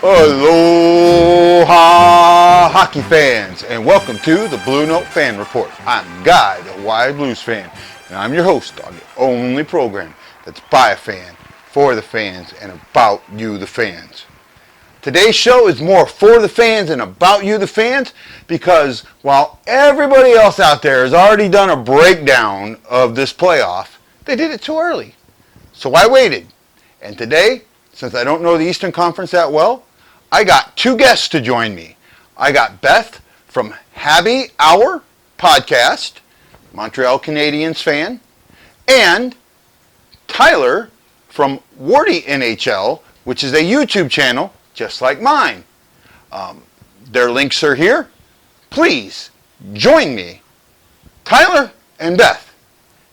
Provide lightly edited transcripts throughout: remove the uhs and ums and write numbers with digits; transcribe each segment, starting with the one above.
Aloha, hockey fans, and welcome to the Blue Note Fan Report. I'm Guy, the Wild Blues fan, and I'm your host on the only program that's by a fan, for the fans, and about you, the fans. Today's show is more for the fans and about you, the fans, because while everybody else out there has already done a breakdown of this playoff, they did it too early. So I waited. And today, since I don't know the Eastern Conference that well, I got two guests to join me. I got Beth from Habby Hour podcast, Montreal Canadiens fan, and Tyler from WardyNHL, which is a YouTube channel just like mine. Their links are here. Please join me, Tyler and Beth,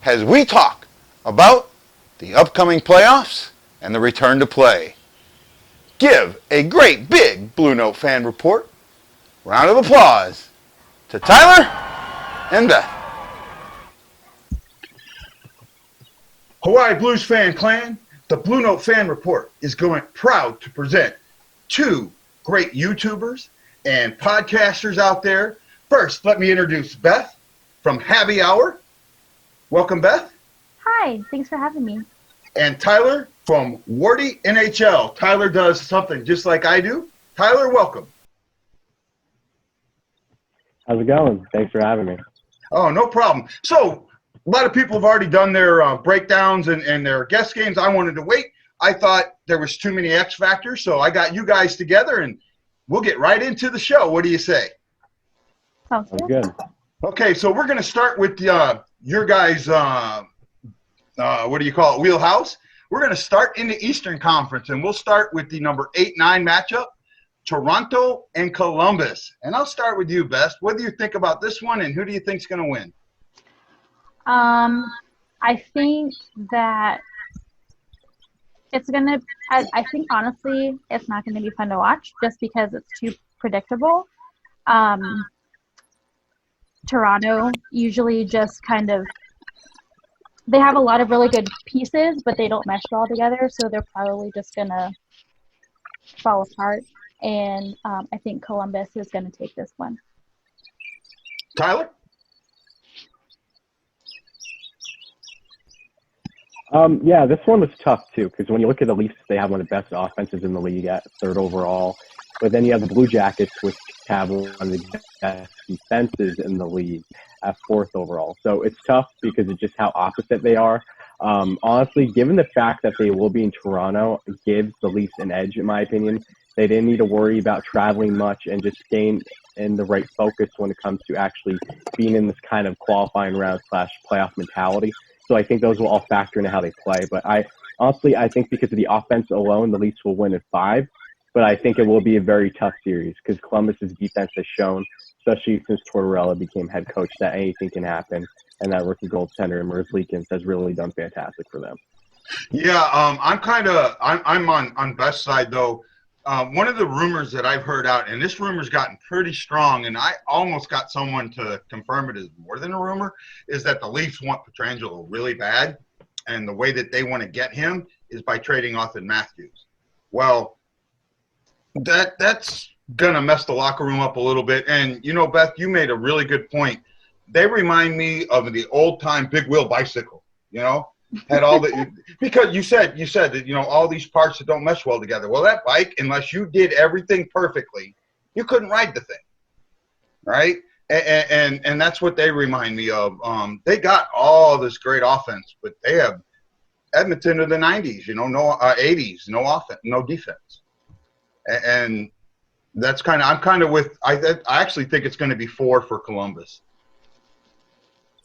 as we talk about the upcoming playoffs and the return to play. Give a great big Blue Note fan report. Round of applause to Tyler and Beth. Hawaii Blues fan clan, the Blue Note fan report is proud to present two great YouTubers and podcasters out there. First, let me introduce Beth from Habby Hour. Welcome, Beth. Hi, thanks for having me. And Tyler from WardyNHL. Tyler does something just like I do. Tyler, welcome. How's it going? Thanks for having me. Oh, no problem. So, a lot of people have already done their breakdowns and their guest games. I wanted to wait. I thought there was too many X factors, so I got you guys together, and we'll get right into the show. What do you say? Sounds good. Okay, so we're going to start with your guys' wheelhouse. We're going to start in the Eastern Conference, and we'll start with the number 8-9 matchup, Toronto and Columbus. And I'll start with you, Beth. What do you think about this one, and who do you think is going to win? I think that it's going to – I think, honestly, it's not going to be fun to watch just because it's too predictable. Toronto usually just kind of – they have a lot of really good pieces, but they don't mesh well together, so they're probably just going to fall apart. And I think Columbus is going to take this one. Tyler? Yeah, this one was tough, too, because when you look at the Leafs, they have one of the best offenses in the league at third overall. But then you have the Blue Jackets, which have one of the best defenses in the league at fourth overall. So it's tough because of just how opposite they are. Honestly, given the fact that they will be in Toronto, it gives the Leafs an edge, in my opinion. They didn't need to worry about traveling much and just staying in the right focus when it comes to actually being in this kind of qualifying round / playoff mentality. So I think those will all factor into how they play. But I think because of the offense alone, the Leafs will win at 5. But I think it will be a very tough series because Columbus's defense has shown, especially since Tortorella became head coach, that anything can happen. And that rookie goaltender, Merzlikins, has really done fantastic for them. Yeah, I'm on Beth's side, though. One of the rumors that I've heard out, and this rumor's gotten pretty strong, and I almost got someone to confirm it as more than a rumor, is that the Leafs want Pietrangelo really bad, and the way that they want to get him is by trading Auston Matthews. Well, that's going to mess the locker room up a little bit. And, Beth, you made a really good point. They remind me of the old-time big wheel bicycle, had all the – because you said that, all these parts that don't mesh well together. Well, that bike, unless you did everything perfectly, you couldn't ride the thing, right? And that's what they remind me of. They got all this great offense, but they have Edmonton of the 90s, no 80s, no offense, no defense. And that's I'm kind of with – I actually think it's going to be 4 for Columbus.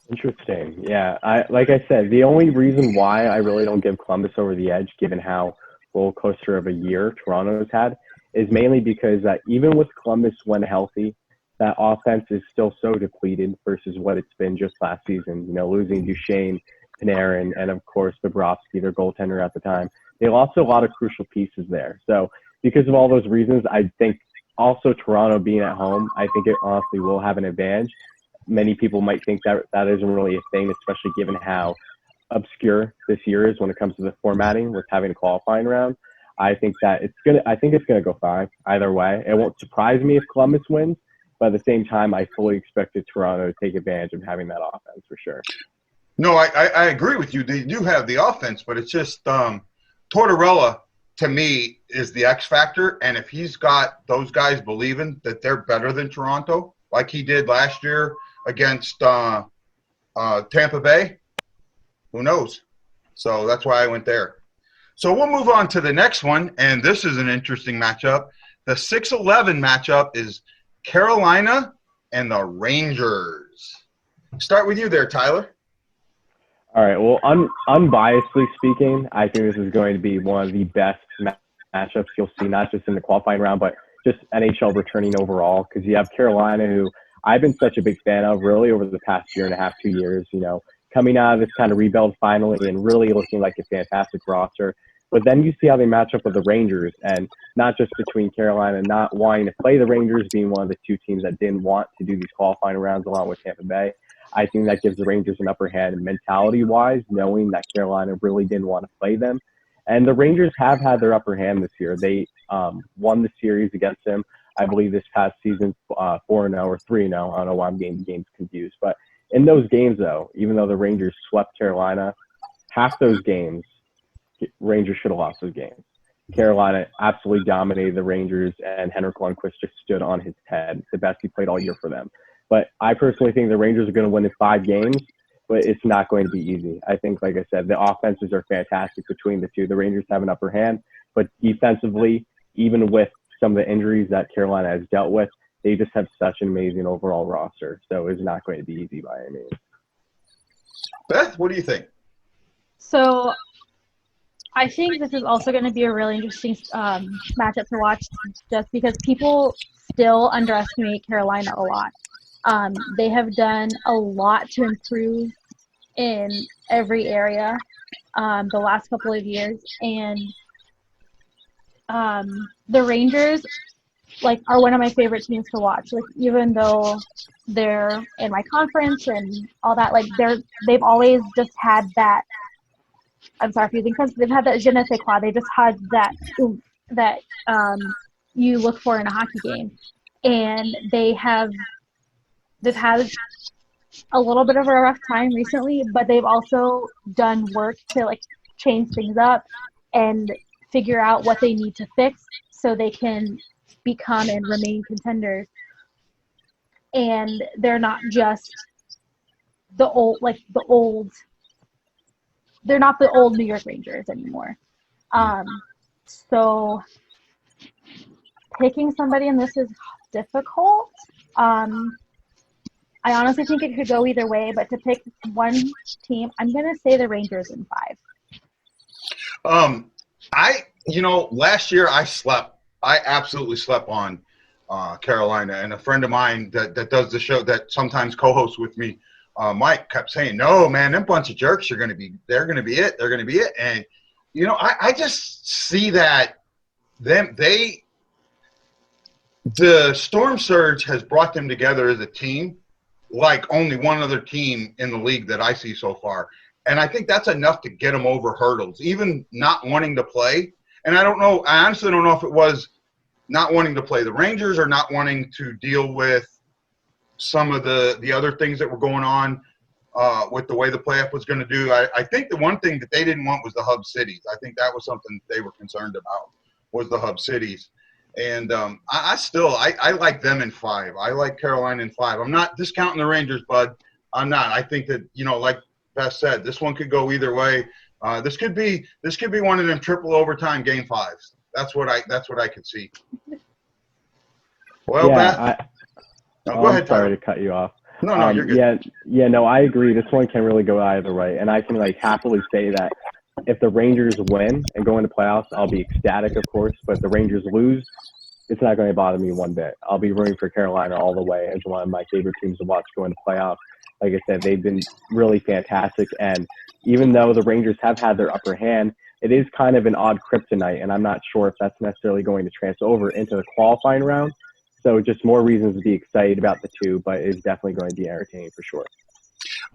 Interesting. Yeah, like I said, the only reason why I really don't give Columbus over the edge, given how roller coaster of a year Toronto's had, is mainly because even with Columbus when healthy, that offense is still so depleted versus what it's been just last season. Losing Duchesne, Panarin, and of course Bobrovsky, their goaltender at the time. They lost a lot of crucial pieces there. So because of all those reasons, I think also Toronto being at home, I think it honestly will have an advantage. Many people might think that isn't really a thing, especially given how obscure this year is when it comes to the formatting with having a qualifying round. I think it's gonna go 5 either way. It won't surprise me if Columbus wins, but at the same time, I fully expected Toronto to take advantage of having that offense for sure. No, I agree with you. They do have the offense, but it's just Tortorella, to me, is the X factor. And if he's got those guys believing that they're better than Toronto, like he did last year against Tampa Bay, who knows? So that's why I went there. So we'll move on to the next one, and this is an interesting matchup. The 6-11 matchup is Carolina and the Rangers. Start with you there, Tyler. All right. Well, unbiasedly speaking, I think this is going to be one of the best matchups you'll see, not just in the qualifying round, but just NHL returning overall. Because you have Carolina, who I've been such a big fan of, really over the past year and a half, 2 years. You know, coming out of this kind of rebuild finally and really looking like a fantastic roster. But then you see how they match up with the Rangers, and not just between Carolina not wanting to play the Rangers, being one of the two teams that didn't want to do these qualifying rounds along with Tampa Bay. I think that gives the Rangers an upper hand mentality-wise, knowing that Carolina really didn't want to play them. And the Rangers have had their upper hand this year. They won the series against them, I believe, this past season 4-0 or 3-0. I don't know why I'm getting games confused. But in those games, though, even though the Rangers swept Carolina, half those games, Rangers should have lost those games. Carolina absolutely dominated the Rangers, and Henrik Lundqvist just stood on his head, the best he played all year for them. But I personally think the Rangers are going to win in 5 games, but it's not going to be easy. I think, like I said, the offenses are fantastic between the two. The Rangers have an upper hand, but defensively, even with some of the injuries that Carolina has dealt with, they just have such an amazing overall roster. So it's not going to be easy by any means. Beth, what do you think? So I think this is also going to be a really interesting matchup to watch, just because people still underestimate Carolina a lot. They have done a lot to improve in every area the last couple of years, and the Rangers are one of my favorite teams to watch. Even though they're in my conference and all that, they've always just had that. I'm sorry for using because they've had that je ne sais quoi. They just had that oomph that you look for in a hockey game, and they've had a little bit of a rough time recently, but they've also done work to change things up and figure out what they need to fix so they can become and remain contenders. And they're not just they're not the old New York Rangers anymore. So picking somebody in this is difficult. I honestly think it could go either way, but to pick one team, I'm going to say the Rangers in 5. Last year I absolutely slept on Carolina, and a friend of mine that does the show that sometimes co-hosts with me, Mike, kept saying, no, man, them bunch of jerks they're going to be it. And, I just see that the Storm Surge has brought them together as a team like only one other team in the league that I see so far. And I think that's enough to get them over hurdles, even not wanting to play. And I honestly don't know if it was not wanting to play the Rangers or not wanting to deal with some of the other things that were going on with the way the playoff was going to do. I think the one thing that they didn't want was the hub cities. I think that was something they were concerned about, was the hub cities. And I like them in 5. I like Carolina in 5. I'm not discounting the Rangers, bud. I'm not. I think that, like Beth said, this one could go either way. This could be one of them triple overtime game 5s. That's what I could see. Well, yeah, Beth. Go ahead, Tyler. Sorry to cut you off. No, you're good. No, I agree. This one can really go either way, and I can happily say that if the Rangers win and go into playoffs, I'll be ecstatic, of course. But if the Rangers lose, it's not going to bother me one bit. I'll be rooting for Carolina all the way as one of my favorite teams to watch go into playoffs. Like I said, they've been really fantastic, and even though the Rangers have had their upper hand, it is kind of an odd kryptonite, and I'm not sure if that's necessarily going to transfer over into the qualifying round. So just more reasons to be excited about the two, but it's definitely going to be entertaining for sure.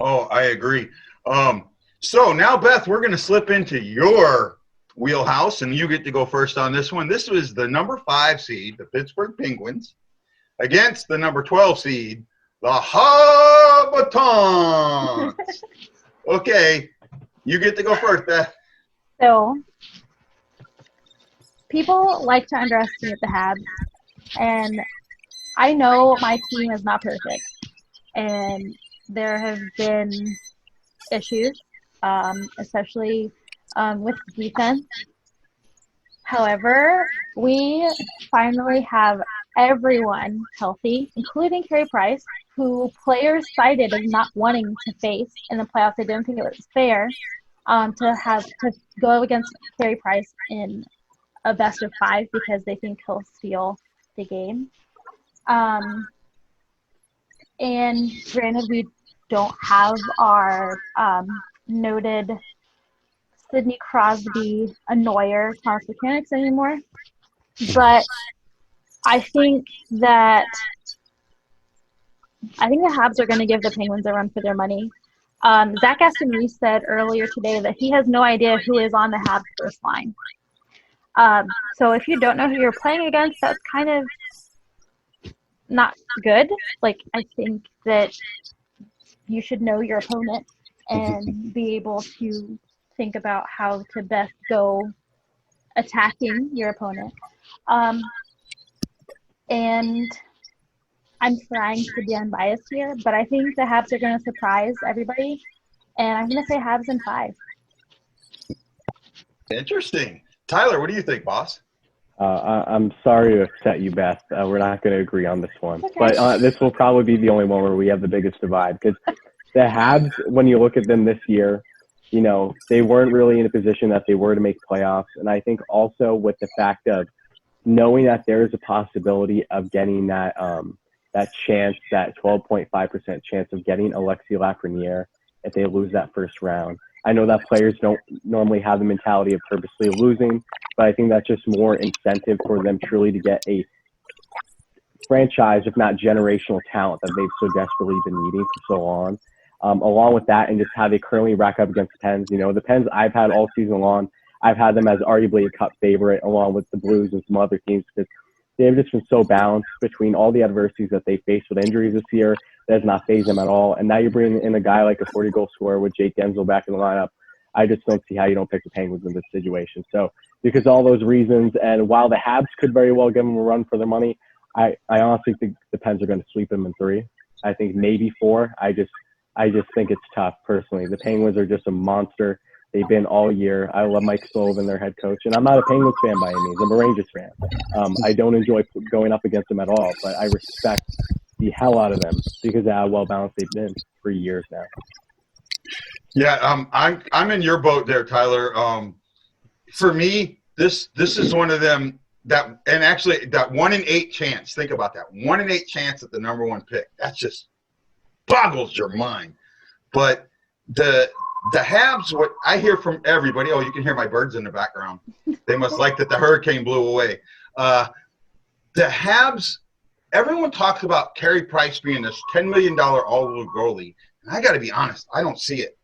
Oh, I agree. So now, Beth, we're going to slip into your wheelhouse, and you get to go first on this one. This was the number 5 seed, the Pittsburgh Penguins, against the number 12 seed, the Habitants. Okay, you get to go first, Beth. So, people like to underestimate the Habs, and I know my team is not perfect, and there have been issues, especially with defense. However, we finally have everyone healthy, including Carey Price, who players cited as not wanting to face in the playoffs. They didn't think it was fair to go against Carey Price in a best of 5 because they think he'll steal the game. And granted, we don't have our noted Sidney Crosby annoyer Thomas Mechanics anymore, but I think the Habs are going to give the Penguins a run for their money. Zach Aston-Reese said earlier today that he has no idea who is on the Habs first line. So if you don't know who you're playing against, that's kind of not good. Like, I think that you should know your opponent and be able to think about how to best go attacking your opponent. And I'm trying to be unbiased here, but I think the Habs are going to surprise everybody, and I'm going to say Habs in 5. Interesting. Tyler, what do you think, boss? I'm sorry to upset you, Beth. We're not going to agree on this one. Okay. But this will probably be the only one where we have the biggest divide. Because the Habs, when you look at them this year, you know, they weren't really in a position that they were to make playoffs. And I think also with the fact of knowing that there is a possibility of getting that chance, that 12.5% chance of getting Alexis Lafreniere if they lose that first round. I know that players don't normally have the mentality of purposely losing, but I think that's just more incentive for them truly to get a franchise, if not generational talent that they've so desperately been needing for so long. Along with that, and just how they currently rack up against the Pens. You know, the Pens I've had all season long, I've had them as arguably a cup favorite along with the Blues and some other teams because they've just been so balanced between all the adversities that they faced with injuries this year. That has not phased them at all. And now you're bringing in a guy like a 40-goal scorer with Jake Denzel back in the lineup. I just don't see how you don't pick the Penguins in this situation. So because of all those reasons, and while the Habs could very well give them a run for their money, I honestly think the Pens are going to sweep them in 3. I think maybe 4. I just think it's tough personally. The Penguins are just a monster. They've been all year. I love Mike Sullivan, their head coach, and I'm not a Penguins fan by any means. I'm a Rangers fan. I don't enjoy going up against them at all, but I respect the hell out of them because of how well balanced they've been for years now. Yeah, I'm in your boat there, Tyler. For me, this is one of them that, and actually that 1 in 8 chance. Think about that, 1 in 8 chance at the number 1 pick. That's just boggles your mind. But the Habs, what I hear from everybody, you can hear my birds in the background. They must like that the hurricane blew away. The Habs, everyone talks about Carey Price being this $10 million all-world goalie. And I got to be honest, I don't see it.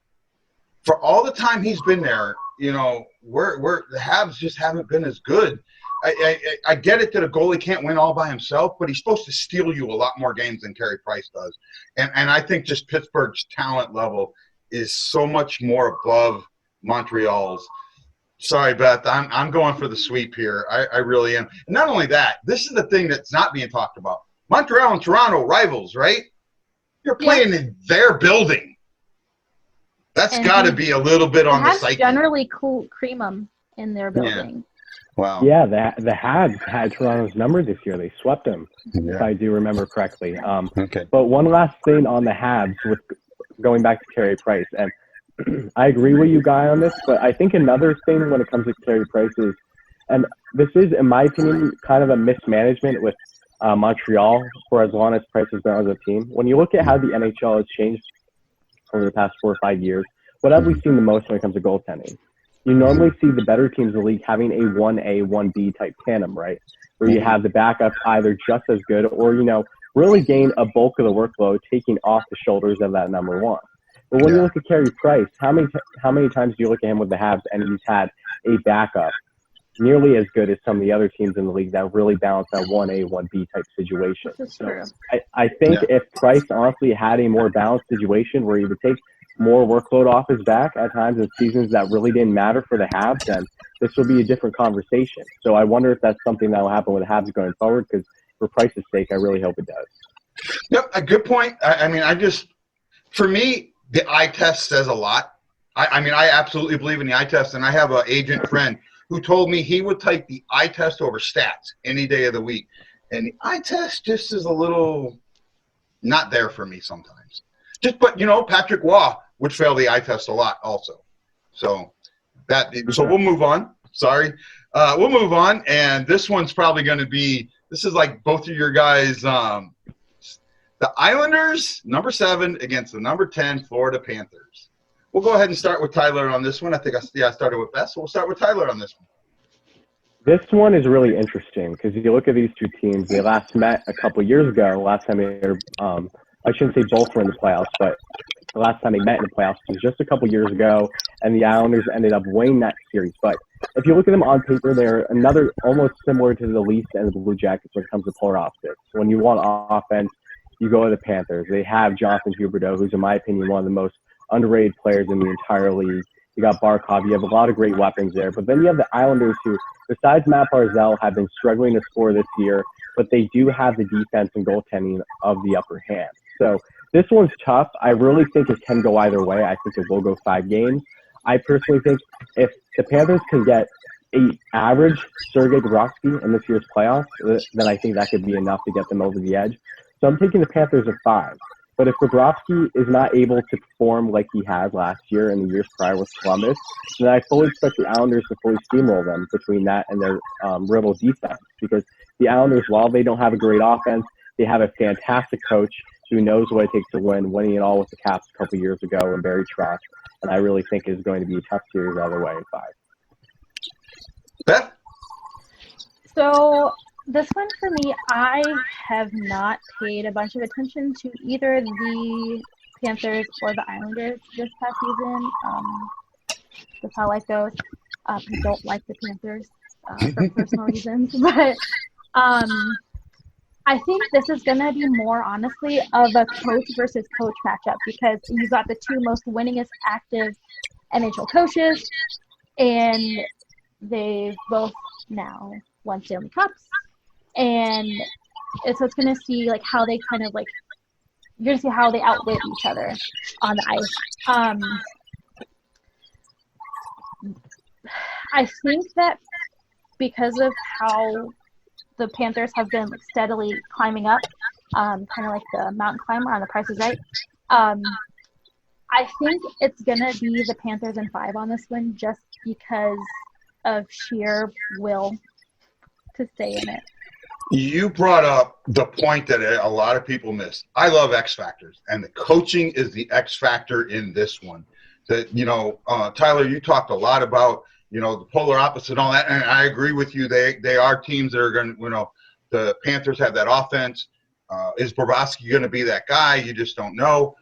For all the time he's been there, you know, we're the Habs just haven't been as good. I get it that a goalie can't win all by himself, but he's supposed to steal you a lot more games than Carey Price does. And I think just Pittsburgh's talent level is so much more above Montreal's. Sorry, Beth, I'm going for the sweep here. I really am. And not only that, this is the thing that's not being talked about. Montreal and Toronto, rivals, right? You're playing in their building. That's got to be a little bit on the psyche. Generally cream them in their building. Yeah. Wow. Yeah, the Habs had Toronto's number this year. They swept them, if I do remember correctly. Okay. But one last thing on the Habs with going back to Carey Price, and I agree with you, Guy, on this, but I think another thing when it comes to Carey Price is, and this is, in my opinion, kind of a mismanagement with Montreal for as long as Price has been on the team. When you look at how the NHL has changed over the past 4 or 5 years, what have we seen the most when it comes to goaltending? You normally see the better teams in the league having a 1A, 1B type tandem, right? Where you have the backups either just as good or, you know, really gain a bulk of the workload taking off the shoulders of that number 1. But when you look at Carey Price, how many times do you look at him with the Habs and he's had a backup nearly as good as some of the other teams in the league that really balance that 1A, 1B type situation. This is So true. I think if Price honestly had a more balanced situation where he would take more workload off his back at times in seasons that really didn't matter for the Habs, then this will be a different conversation. So I wonder if that's something that will happen with the Habs going forward, because for Price's sake, I really hope it does. Yep, a good point. I mean, for me, the eye test says a lot. I mean, I absolutely believe in the eye test, and I have an agent friend who told me he would take the eye test over stats any day of the week. And the eye test just is a little not there for me sometimes. But Patrick Waugh would fail the eye test a lot also. So we'll move on. Sorry. We'll move on, and this one's probably going to be – this is like both of your guys' the Islanders, number 7, against the number 10 Florida Panthers. We'll go ahead and start with Tyler on this one. I think I started with Beth, so we'll start with Tyler on this one. This one is really interesting because if you look at these two teams, they last met a couple years ago. Last time they were, I shouldn't say both were in the playoffs, but the last time they met in the playoffs was just a couple years ago, and the Islanders ended up winning that series. But if you look at them on paper, they're another almost similar to the Leafs and the Blue Jackets when it comes to polar opposites. When you want offense, you go to the Panthers. They have Jonathan Huberdeau, who's in my opinion one of the most underrated players in the entire league. You got Barkov. You have a lot of great weapons there. But then you have the Islanders who, besides Matt Barzal, have been struggling to score this year, but they do have the defense and goaltending of the upper hand. So this one's tough. I really think it can go either way. I think it will go 5 games. I personally think if the Panthers can get an average Sergei Bobrovsky in this year's playoffs, then I think that could be enough to get them over the edge. So I'm taking the Panthers at 5. But if Bobrovsky is not able to perform like he has last year and the years prior with Columbus, then I fully expect the Islanders to fully steamroll them between that and their rival defense. Because the Islanders, while they don't have a great offense, they have a fantastic coach who knows what it takes to win, winning it all with the Caps a couple years ago and Barry Trotz. And I really think is going to be a tough series either way in 5. Beth? So this one for me, I have not paid a bunch of attention to either the Panthers or the Islanders this past season. That's how life goes. I don't like the Panthers for personal reasons, but I think this is going to be more, honestly, of a coach versus coach matchup because you got the two most winningest active NHL coaches, and they've both now won Stanley Cups. And so it's going to see like how they kind of like you're going to see how they outwit each other on the ice. I think that because of how the Panthers have been like, steadily climbing up, kind of like the mountain climber on The Price is Right. I think it's going to be the Panthers in 5 on this one just because of sheer will to stay in it. You brought up the point that a lot of people miss. I love X factors, and the coaching is the X factor in this one. That Tyler, you talked a lot about the polar opposite and all that, and I agree with you. They are teams that are going to the Panthers have that offense. Is Bobrovsky going to be that guy? You just don't know.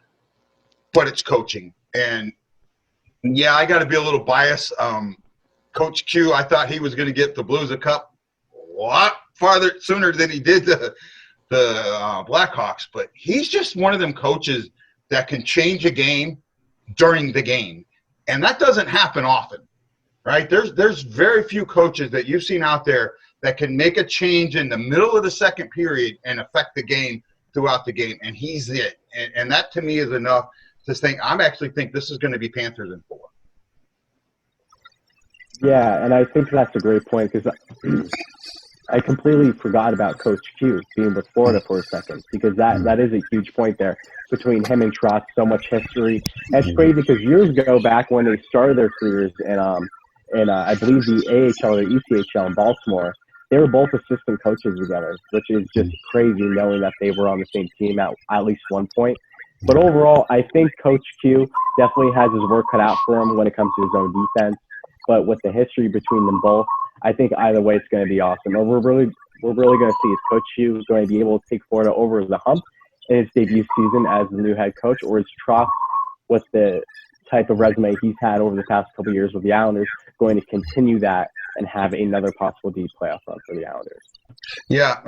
But it's coaching, and yeah, I got to be a little biased. Coach Q, I thought he was going to get the Blues a cup a lot farther sooner than he did the Blackhawks, but he's just one of them coaches that can change a game during the game, and that doesn't happen often, right? There's very few coaches that you've seen out there that can make a change in the middle of the second period and affect the game throughout the game, and he's it. And that to me is enough to think I actually think this is going to be Panthers in 4. Yeah, and I think that's a great point because I completely forgot about Coach Q being with Florida for a second because that is a huge point there between him and Trotz, so much history. And it's crazy because years ago, back when they started their careers in I believe the AHL or ECHL in Baltimore, they were both assistant coaches together, which is just crazy knowing that they were on the same team at least one point. But overall, I think Coach Q definitely has his work cut out for him when it comes to his own defense. But with the history between them both, I think either way it's going to be awesome. And we're really going to see if Coach Q is going to be able to take Florida over the hump in his debut season as the new head coach, or is Trotz, with the type of resume he's had over the past couple of years with the Islanders, going to continue that and have another possible deep playoff run for the Islanders. Yeah,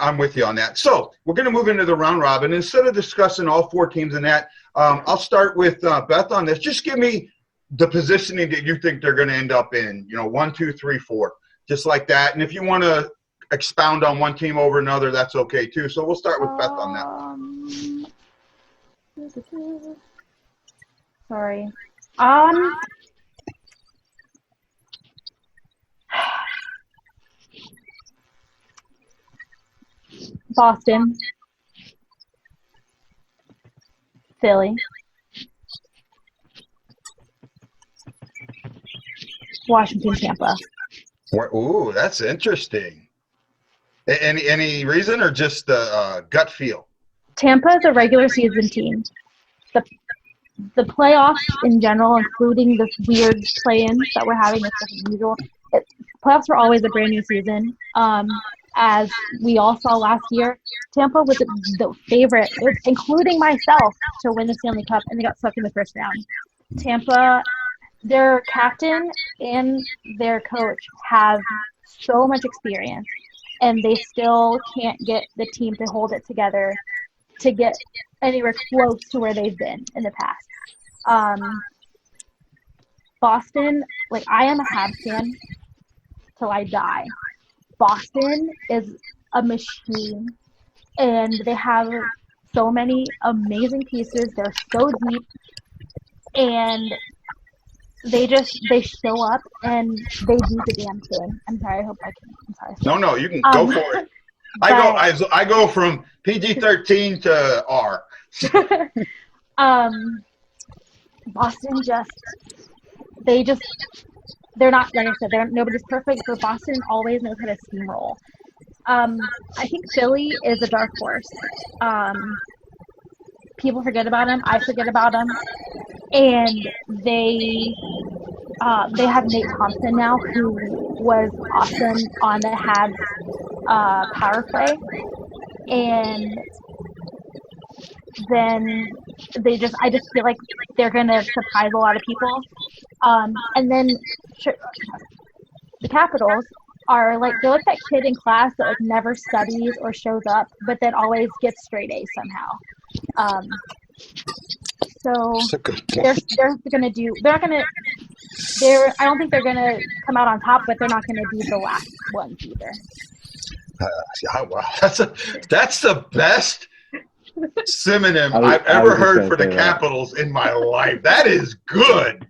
I'm with you on that. So we're going to move into the round robin. Instead of discussing all 4 teams in that, I'll start with Beth on this. Just give me the positioning that you think they're going to end up in, 1, 2, 3, 4, just like that. And if you want to expound on one team over another, that's okay too. So we'll start with Beth on that. Sorry. Boston, Philly, Washington, Tampa. Ooh, that's interesting. Any reason or just gut feel? Tampa is a regular season team. The playoffs in general, including this weird play-in that we're having, that's unusual. Playoffs are always a brand new season. As we all saw last year, Tampa was the favorite, including myself, to win the Stanley Cup, and they got swept in the first round. Tampa, their captain and their coach have so much experience, and they still can't get the team to hold it together to get anywhere close to where they've been in the past. Boston, I am a Habs fan till I die. Boston is a machine, and they have so many amazing pieces. They're so deep, and they show up and they do the damn thing. I'm sorry. I hope I can. I'm sorry. No, you can go for it. I go from PG-13 to R. Boston they're not, like I said, nobody's perfect, but Boston always knows how to steamroll. I think Philly is a dark horse. People forget about him. I forget about him. And they have Nate Thompson now, who was awesome on the Habs power play. And then I just feel like they're going to surprise a lot of people. And then the Capitals are they're like that kid in class that never studies or shows up, but then always gets straight A's somehow. So they're gonna do. They're not gonna. I don't think they're gonna come out on top, but they're not gonna be the last ones either. Wow, that's the best synonym I've ever heard for the Capitals in my life. That is good.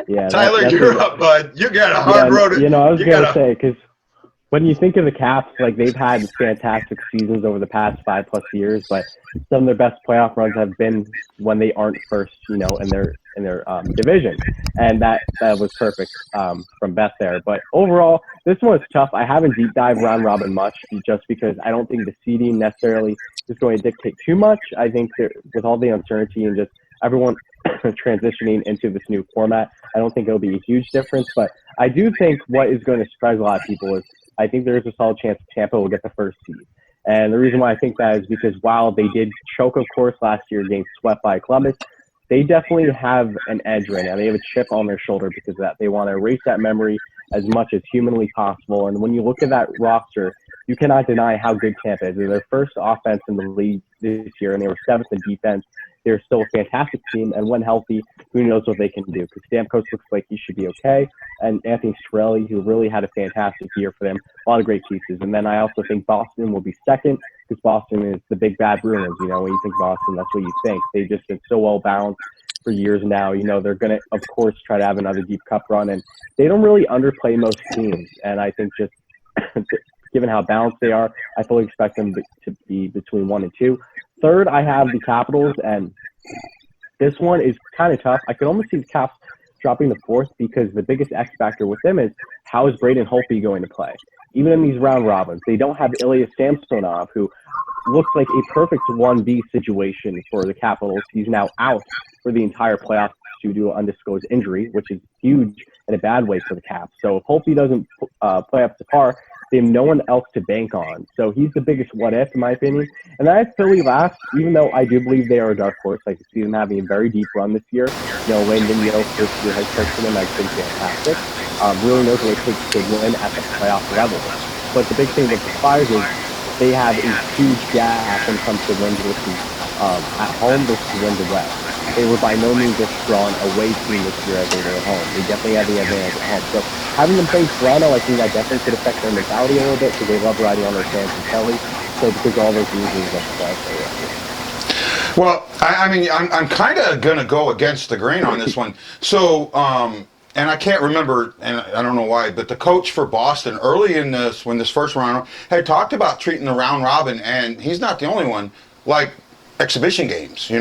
Yeah, Tyler, you're up, bud. You got a hard road. I was gonna say, because when you think of the Caps, they've had fantastic seasons over the past 5+ years, but some of their best playoff runs have been when they aren't first, in their division, and that was perfect from Beth there. But overall, this one is tough. I haven't deep dived round robin much, just because I don't think the seeding necessarily is going to dictate too much. I think that with all the uncertainty and just everyone transitioning into this new format, I don't think it'll be a huge difference. But I do think what is going to surprise a lot of people is I think there is a solid chance Tampa will get the first seed. And the reason why I think that is because while they did choke, of course, last year getting swept by Columbus, they definitely have an edge right now. They have a chip on their shoulder because of that. They want to erase that memory as much as humanly possible. And when you look at that roster, you cannot deny how good Tampa is. They're their first offense in the league this year, and they were 7th in defense. They're still a fantastic team, and when healthy, who knows what they can do, because Stamkos looks like he should be okay, and Anthony Cirelli, who really had a fantastic year for them, a lot of great pieces. And then I also think Boston will be second, because Boston is the big bad Bruins. When you think Boston, that's what you think. They've just been so well balanced for years now. They're going to, of course, try to have another deep cup run, and they don't really underplay most teams. And I think just given how balanced they are, I fully expect them to be between 1 and 2. Third, I have the Capitals, and this one is kind of tough. I could almost see the Caps dropping the 4th, because the biggest X factor with them is how is Braden Holtby going to play? Even in these round robins, they don't have Ilya Samsonov, who looks like a perfect 1B situation for the Capitals. He's now out for the entire playoffs due to an undisclosed injury, which is huge in a bad way for the Caps. So if Holtby doesn't play up to par, They have no one else to bank on. So he's the biggest what if, in my opinion. And I have Philly last, even though I do believe they are a dark horse. I can see them having a very deep run this year. Landon first year head coach for them, I think fantastic. Really knows what it takes to win at the playoff level. But the big thing with the Flyers is they have a huge gap when it comes to wins versus at home versus wins away. They were by no means a strong away team this year as they were at home. They definitely had the advantage at home. So having them play Toronto, I think that definitely could affect their mentality a little bit because they love riding on their fans and Kelly. So because all those reasons, that's why I say that. Well, I mean, I'm kind of going to go against the grain on this one. So, and I can't remember, and I don't know why, but the coach for Boston early in this, when this first round, had talked about treating the round robin, and he's not the only one, like exhibition games,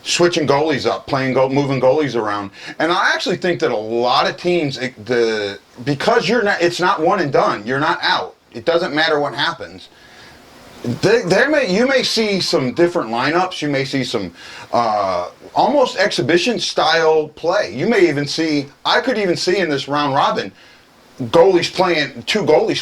switching goalies up, moving goalies around. And I actually think that a lot of teams, because it's not one and done, you're not out. It doesn't matter what happens. You may see some different lineups. You may see some almost exhibition style play. You may even see, I could even see in this round robin, two goalies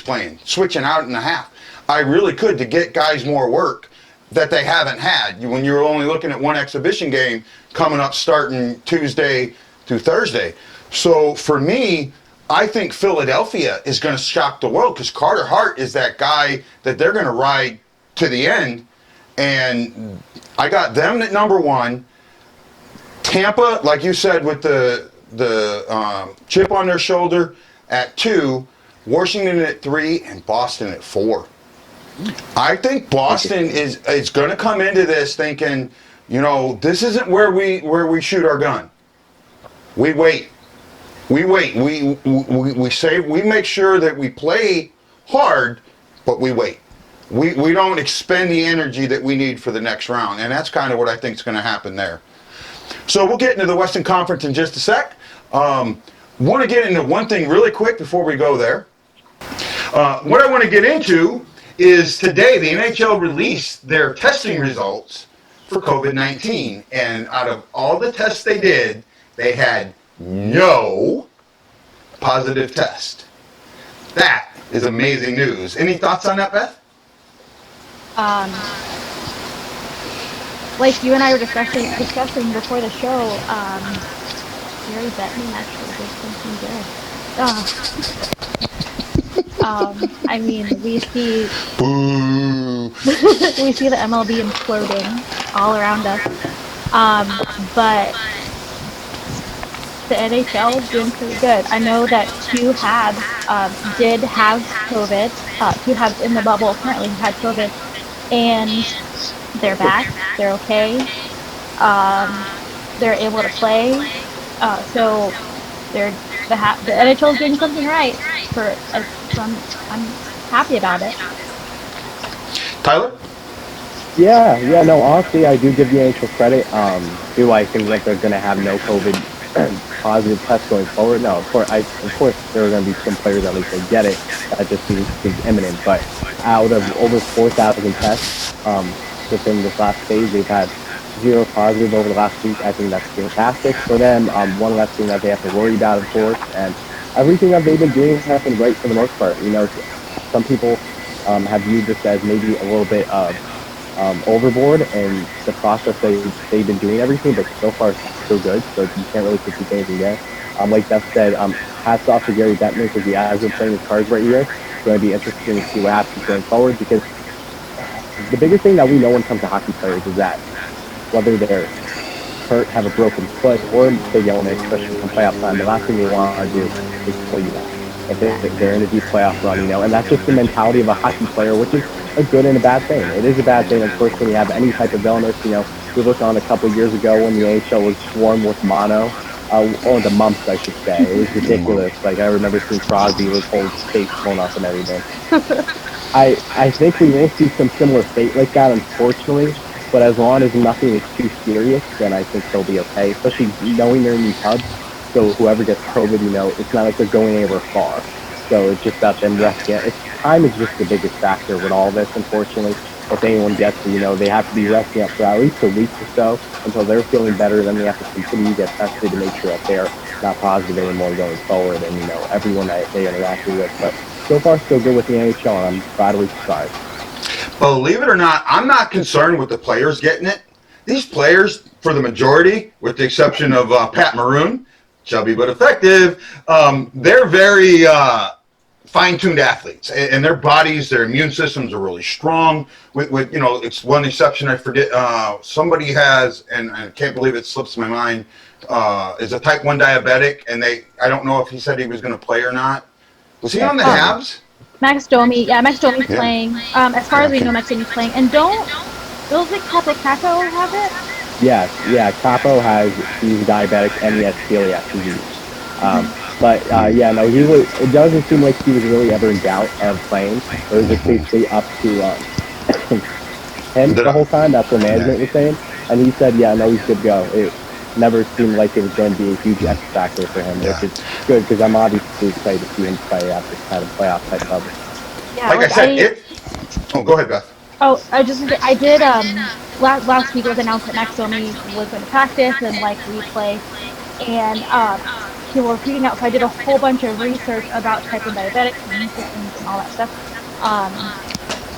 playing, switching out in a half. I really could, to get guys more work that they haven't had. When you're only looking at one exhibition game coming up starting Tuesday through Thursday. So for me, I think Philadelphia is going to shock the world because Carter Hart is that guy that they're going to ride to the end. And I got them at number one. Tampa, like you said, with the chip on their shoulder at 2, Washington at 3, and Boston at 4. I think Boston is going to come into this thinking, this isn't where we shoot our gun. We wait. We make sure that we play hard, but we wait. We don't expend the energy that we need for the next round, and that's kind of what I think is going to happen there. So we'll get into the Western Conference in just a sec. Want to get into one thing really quick before we go there. What I want to get into is today the NHL released their testing results for COVID-19, and out of all the tests they did, they had no positive test. That is amazing news. Any thoughts on that, Beth? Like you and I were discussing before the show, Gary Bettman actually did something good. I mean, we see we see the MLB imploding all around us, but the NHL is doing pretty good. I know that 2 Habs did have COVID. 2 Habs in the bubble apparently had COVID, and they're back. They're okay. They're able to play. So the NHL is doing something right. I'm happy about it. Tyler? Yeah, no, honestly, I do give the NHL credit. Do I think that they're going to have no COVID positive tests going forward? No, of course there are going to be some players, at least they get it. That just seems imminent. But out of over 4,000 tests within this last phase, they've had 0 positive over the last week. I think that's fantastic for them. One less thing that they have to worry about, of course, and everything that they've been doing has been great for the most part. Some people have viewed this as maybe a little bit of overboard in the process they've been doing everything, but so far it's so good, so you can't really critique anything there. Like Beth said, hats off to Gary Bettman because he has been playing his cards right here. It's going to be interesting to see what happens going forward because the biggest thing that we know when it comes to hockey players is that whether they're hurt, have a broken foot, or big illness, especially in playoff time, the last thing they want to do is play you out. If they're in a deep playoff run, and that's just the mentality of a hockey player, which is a good and a bad thing. It is a bad thing, of course, when you have any type of illness. We looked on a couple of years ago when the NHL was swarmed with mono, or the mumps, I should say. It was ridiculous. Like, I remember seeing Crosby with whole face blown up and everything. I think we will see some similar fate like that, unfortunately. But as long as nothing is too serious, then I think they'll be okay, especially knowing they're in these hubs. So whoever gets COVID, it's not like they're going anywhere far. So it's just about them resting. Time is just the biggest factor with all this, unfortunately. If anyone gets it, they have to be resting up for at least a week or so until they're feeling better. Then they have to continue to get tested to make sure that they're not positive anymore going forward. And, everyone that they interacted with. But so far so good with the NHL, and I'm gladly surprised. Believe it or not, I'm not concerned with the players getting it. These players, for the majority, with the exception of Pat Maroon, chubby but effective, they're very fine-tuned athletes, and their bodies, their immune systems are really strong. With it's one exception I forget. Somebody has, and I can't believe it slips my mind, is a type 1 diabetic, and I don't know if he said he was going to play or not. Was he on the Habs? Max Domi, Max Domi's Yeah. playing. As far as we know, Max Domi's playing. And don't like Capo Caco have it? Yes, yeah, Capo he's diabetic and he has celiac disease. It doesn't seem like he was really ever in doubt of playing. It was just basically up to him the whole time. That's what management was saying. And he said, yeah, no, he's good to go. It never seemed like it was going to be a huge X factor for him, which is good because I'm obviously excited to see him play at this kind of playoff type level. Yeah, like I said, go ahead, Beth. Oh, I did, last week it was announced that Max Domi was going to practice and likely play. And people were freaking out, so I did a whole bunch of research about type 1 diabetics, immune systems, and all that stuff.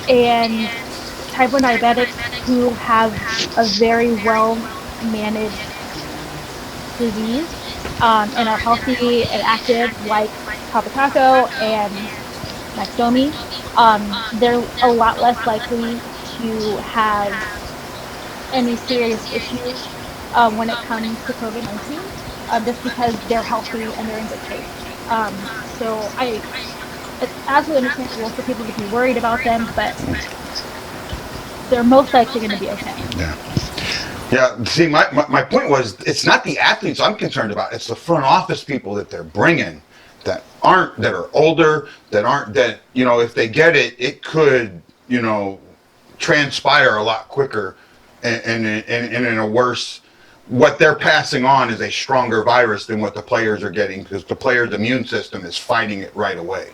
And type 1 diabetics who have a very well-managed disease and are healthy and active, like Capocaco and Max Domi, they're a lot less likely to have any serious issues when it comes to COVID-19, just because they're healthy and they're in good shape. So it's absolutely understandable for people to be worried about them, but they're most likely going to be okay. Yeah. See, my point was, it's not the athletes I'm concerned about. It's the front office people that they're bringing that are older, that if they get it, it could, transpire a lot quicker and in a worse, what they're passing on is a stronger virus than what the players are getting, because the player's immune system is fighting it right away.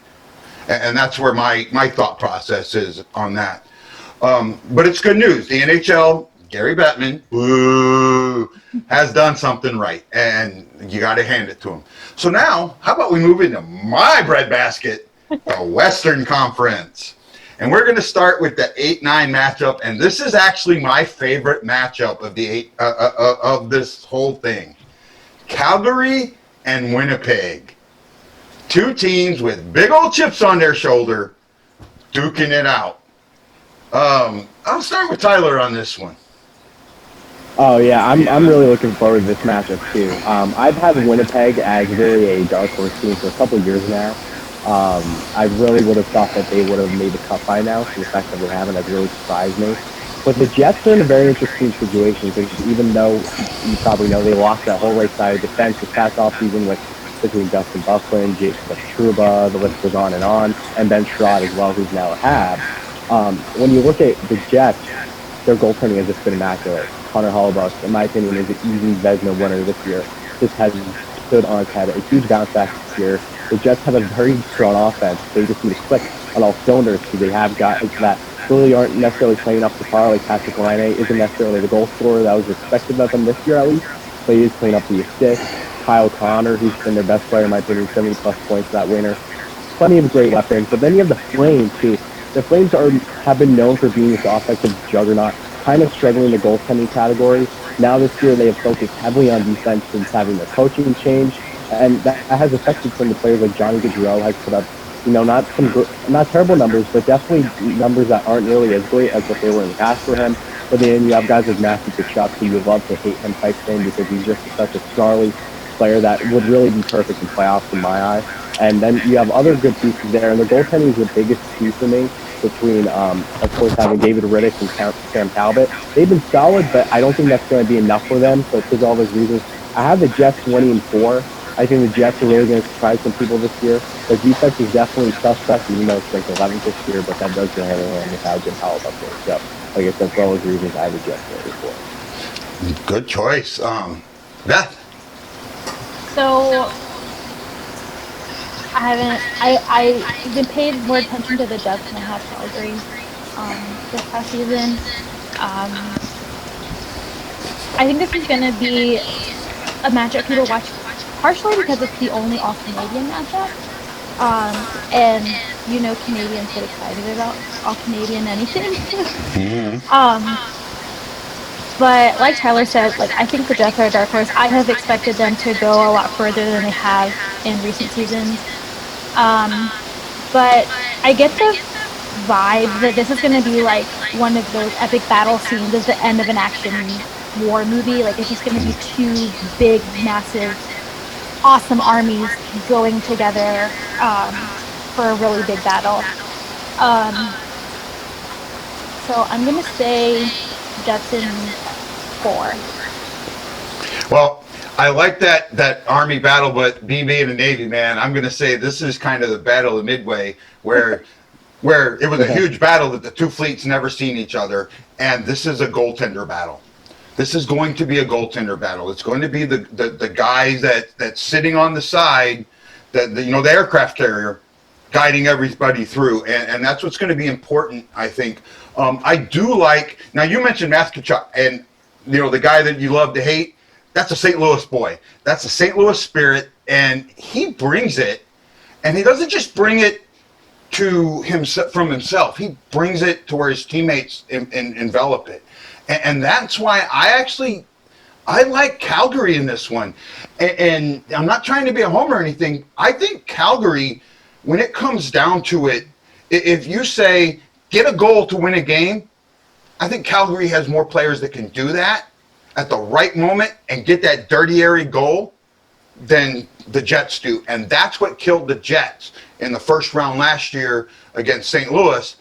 And that's where my thought process is on that. But it's good news. The NHL, Gary Bettman, has done something right, and you got to hand it to him. So now, how about we move into my breadbasket, the Western Conference. And we're going to start with the 8-9 matchup, and this is actually my favorite matchup of the of this whole thing. Calgary and Winnipeg. Two teams with big old chips on their shoulder, duking it out. I'll start with Tyler on this one. Oh yeah, I'm really looking forward to this matchup too. I've had Winnipeg as really a dark horse team for a couple of years now. I really would have thought that they would have made the cup by now. So the fact that they haven't has really surprised me. But the Jets are in a very interesting situation because even though you probably know they lost that whole right side of defense this past offseason between Dustin Buckland, Jacob Trouba, the list goes on, and Ben Sherrod as well, who's now a Hab. When you look at the Jets, their goaltending has just been immaculate. Connor Hellebuyck, in my opinion, is an easy Vezina winner this year. Just has stood on its head. A huge bounce back this year. The Jets have a very strong offense. They just need to click on all cylinders because they have guys that really aren't necessarily playing up to par. Like Patrick Laine isn't necessarily the goal scorer that was expected of them this year at least, but he is playing up the assists. Kyle Connor, who's been their best player, in my opinion, 70-plus points that winner. Plenty of great weapons. But then you have the Flames, too. The Flames have been known for being this offensive juggernaut, kind of struggling in the goaltending category. Now this year they have focused heavily on defense since having their coaching change, and that has affected some of the players like Johnny Gaudreau has put up, not terrible numbers, but definitely numbers that aren't nearly as great as what they were in the past for him. But then you have guys like Matthew Tkachuk, who you would love to hate him type thing because he's just such a snarly player that would really be perfect in playoffs in my eye. And then you have other good pieces there, and the goaltending is the biggest piece for me between, of course, having David Riddick and Sam Talbot. They've been solid, but I don't think that's going to be enough for them. So because all those reasons, I have the Jets winning in 4. I think the Jets are really going to surprise some people this year. Their defense is definitely suspect, even though it's ranked 11th this year, but that does go hand in hand with how Jim Howell up there. So, like I said, for all those reasons, I have the Jets winning 4. Good choice. Beth? So I've been paying more attention to the Ducks than I have Calgary this past season. I think this is going to be a matchup people watch partially because it's the only all-Canadian matchup. And Canadians get excited about all Canadian anything. But like Tyler said, like I think the Jets are a dark horse. I have expected them to go a lot further than they have in recent seasons. But I get the vibe that this is going to be like one of those epic battle scenes at the end of an action war movie. Like it's just going to be two big, massive, awesome armies going together for a really big battle. So I'm going to say Jets in 4. Well, I like that Army battle, but being a Navy man, I'm going to say this is kind of the Battle of Midway, where it was a huge battle that the two fleets never seen each other, and this is a goaltender battle. This is going to be a goaltender battle. It's going to be the guy that's sitting on the side, the aircraft carrier, guiding everybody through, and that's what's going to be important, I think. I do like, now you mentioned Matthew Tkachuk, and the guy that you love to hate, that's a St. Louis boy. That's a St. Louis spirit, and he brings it, and he doesn't just bring it to himself from himself. He brings it to where his teammates envelop it, and that's why I like Calgary in this one, and I'm not trying to be a homer or anything. I think Calgary, when it comes down to it, if you say get a goal to win a game, I think Calgary has more players that can do that at the right moment and get that dirty area goal than the Jets do. And that's what killed the Jets in the first round last year against St. Louis.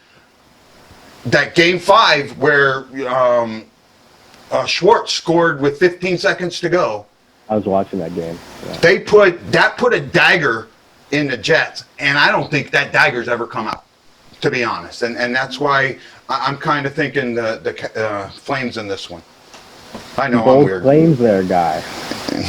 That game 5 where Schwartz scored with 15 seconds to go. I was watching that game. Yeah. They put a dagger in the Jets, and I don't think that dagger's ever come out, to be honest. And that's why I'm kind of thinking the Flames in this one. I know I'm weird. Flames there, guy.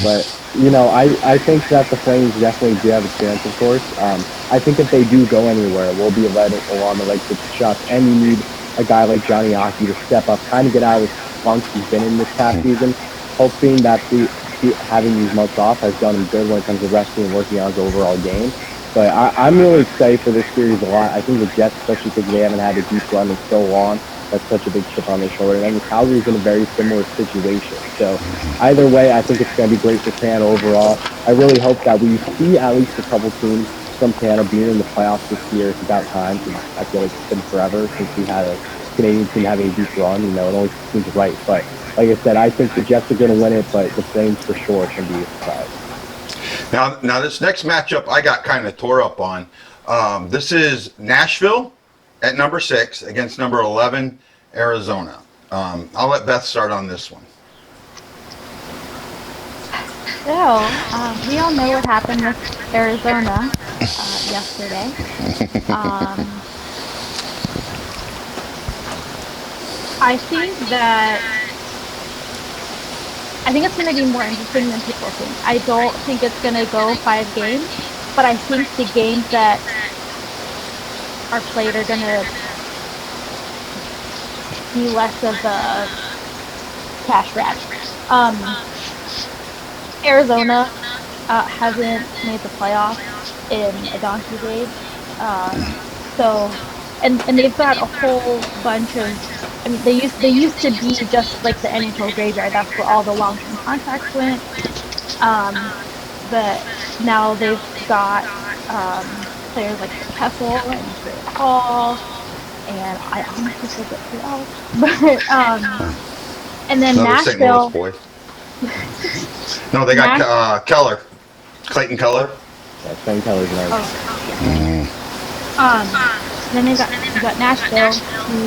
But, I think that the Flames definitely do have a chance, of course. I think if they do go anywhere, we'll be led along the legs of Chuck, and you need a guy like Johnny Hockey to step up, kind of get out of the funk he's been in this past season, hoping that having these months off has done him good when it comes to resting and working on his overall game. But I'm really excited for this series a lot. I think the Jets, especially because they haven't had a deep run in so long, that's such a big chip on their shoulder. And then Calgary's in a very similar situation. So either way, I think it's going to be great for Canada overall. I really hope that we see at least a couple teams from Canada being in the playoffs this year. It's about time. I feel like it's been forever since we had a Canadian team having a deep run. It only seems right. But like I said, I think the Jets are going to win it, but the Flames for sure can be a surprise. Now this next matchup I got kind of tore up on. This is Nashville at number 6 against number 11, Arizona. I'll let Beth start on this one. So, we all know what happened with Arizona yesterday. I think it's going to be more interesting than people think. I don't think it's going to go 5 games, but I think the games that are played are going to be less of a cash grab. Arizona hasn't made the playoffs in a donkey's age. And they've got a whole bunch of, they used to be just like the NHL graveyard. That's where all the long-term contracts went. But now they've got players like Kessel and Hall, and I honestly forget who else. But and then Another Nashville. St. Louis boy. No, they got Keller, Clayton Keller. Yeah, Clayton Keller's nice. Then you got Nashville, who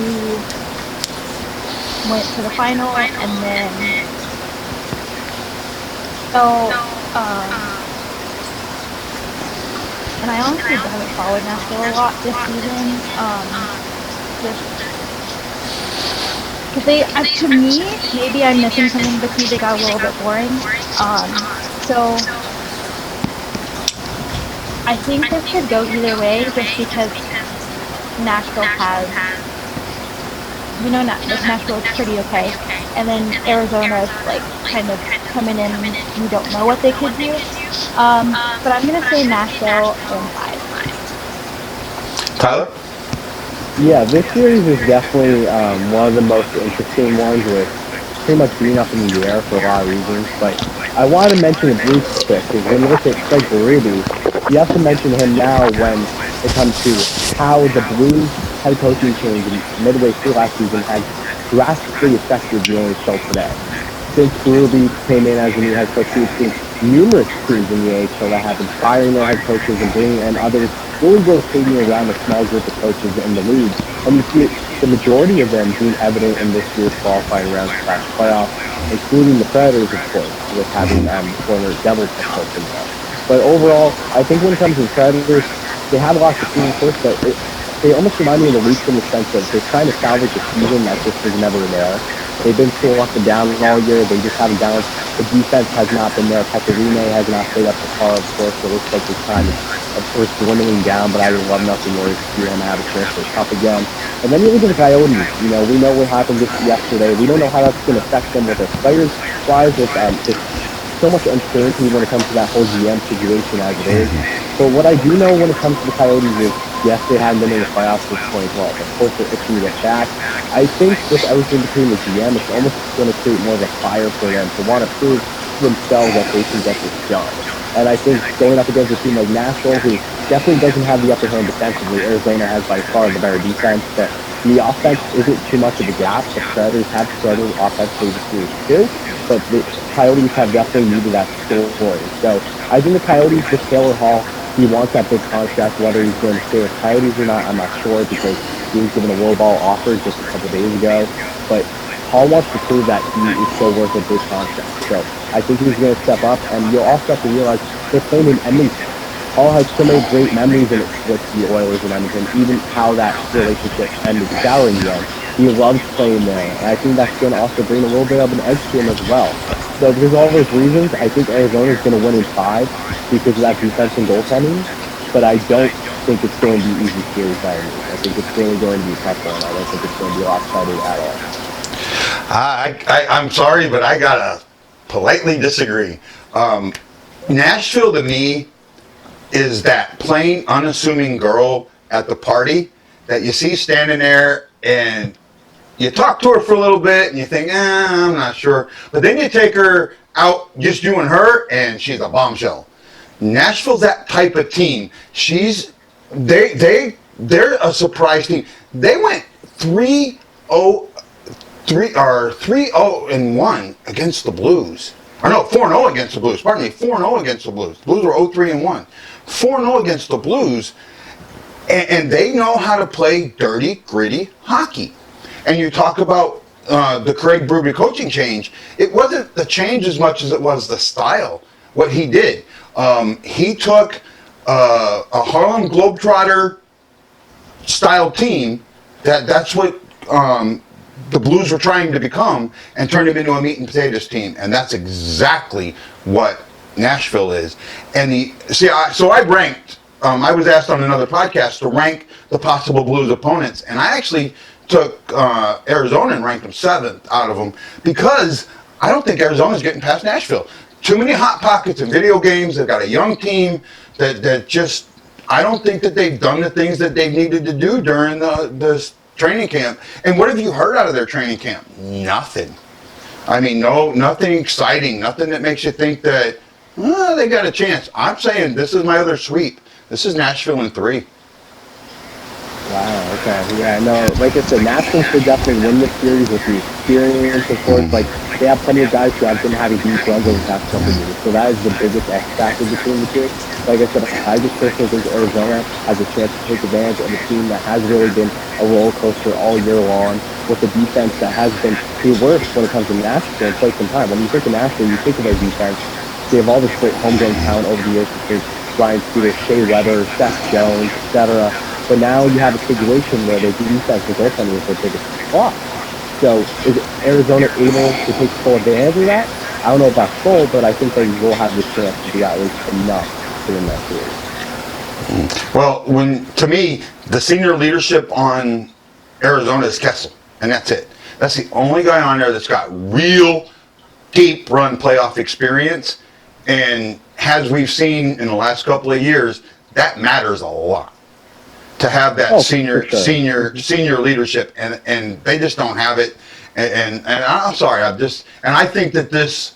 went to the final, and then and I honestly haven't followed Nashville a lot this season. Because to me, maybe I'm missing something because they got a little bit boring. So I think this could go either way, just because Nashville has, Nashville is pretty okay, and then Arizona is like kind of coming in. We don't know what they could do, but I'm gonna say Nashville in 5. Tyler? Yeah, this series is definitely one of the most interesting ones with pretty much being up in the air for a lot of reasons. But I want to mention the Blues quick because when you look at Craig Berube, you have to mention him now when it comes to how the Blues head coaching change midway through last season has drastically affected the NHL today. Since Berube came in as a new head coach, we've seen numerous teams in the AHL that have been firing their head coaches and bringing in others, really rotating around a small group of coaches in the league. And you see the majority of them being evident in this year's qualifying round/playoffs, including the Predators, of course, with having former Devils head coach in there. But overall, I think when it comes to the Predators, they have a lot to see, of course, but they almost remind me of the Leafs in the sense of they're trying to salvage a season that just was never there. They've been so up and down all year. They just haven't balanced. The defense has not been there. Pecorine has not played up to par, of course. It looks like this time is, of course, dwindling down, but I would love nothing more to see him have a chance to top again. And then you look at the Coyotes. You know, we know what happened just yesterday. We don't know how that's going to affect them with their players-wise, with just so much uncertainty when it comes to that whole GM situation as it is. But what I do know when it comes to the Coyotes is, yes, they haven't been in the playoffs since 2012. Of course, they're itching to get back. I think with everything between the GM, it's almost going to create more of a fire for them to want to prove to themselves that they can get this done. And I think going up against a team like Nashville, who definitely doesn't have the upper hand defensively, Arizona has by far the better defense, but the offense isn't too much of a gap. The Predators have struggled offensively this series too, but the Coyotes have definitely needed that scoring. So I think the Coyotes with Taylor Hall, he wants that big contract. Whether he's going to stay with Coyotes or not, I'm not sure because he was given a lowball offer just a couple days ago. But Hall wants to prove that he is still worth a big contract. So I think he's going to step up, and you'll also have to realize they're playing in Edmonton. Hall has so many great memories in it with the Oilers in Edmonton, even how that relationship ended sour in the end. He loves playing there, and I think that's going to also bring a little bit of an edge to him as well. So because of all those reasons, I think Arizona is going to win in 5 because of that defense and goaltending, but I don't think it's going to be easy series by any means. I think it's really going to be a tough one. I don't think it's going to be lopsided at all. I'm sorry, but I gotta politely disagree. Nashville to me is that plain, unassuming girl at the party that you see standing there and you talk to her for a little bit and you think, I'm not sure. But then you take her out, just you and her, and she's a bombshell. Nashville's that type of team. They're a surprise team. They went 3-0-1 against the Blues. Or no, 4-0 against the Blues. Pardon me, 4-0 against the Blues. The Blues were 0-3-1. 4-0 against the Blues, and they know how to play dirty, gritty hockey. And you talk about the Craig Berube coaching change. It wasn't the change as much as it was the style, what he did. He took a Harlem Globetrotter style team, that's what the Blues were trying to become, and turned him into a meat and potatoes team. And that's exactly what Nashville is. And so I ranked, I was asked on another podcast to rank the possible Blues opponents, and I actually took Arizona and ranked them 7th out of them because I don't think Arizona's getting past Nashville. Too many hot pockets in video games. They've got a young team that just, I don't think that they've done the things that they needed to do during the training camp. And what have you heard out of their training camp? Nothing. I mean, nothing exciting, nothing that makes you think that they got a chance. I'm saying this is my other sweep. This is Nashville in 3. Wow, okay. Yeah, no, like I said, Nashville should definitely win this series with the experience, of course. Like, they have plenty of guys who have been having deep runs over the past couple of years. So that is the biggest X factor between the two. Like I said, I just personally think Arizona has a chance to take advantage of a team that has really been a roller coaster all year long, with a defense that has been the worst when it comes to Nashville in quite some time. When you think of Nashville, you think of their defense. They have all this great homegrown talent over the years, between Ryan Peters, Shea Weber, Seth Jones, etc. But now you have a situation where their defense and goaltending is their biggest flaw. So is Arizona able to take full advantage of that? I don't know about full, but I think they will have the chance to do at least enough to win that series. Well, to me, the senior leadership on Arizona is Kessel, and that's it. That's the only guy on there that's got real deep run playoff experience. And as we've seen in the last couple of years, that matters a lot. to have that Oh, senior for sure. senior leadership, and they just don't have it. And I'm sorry, I think that this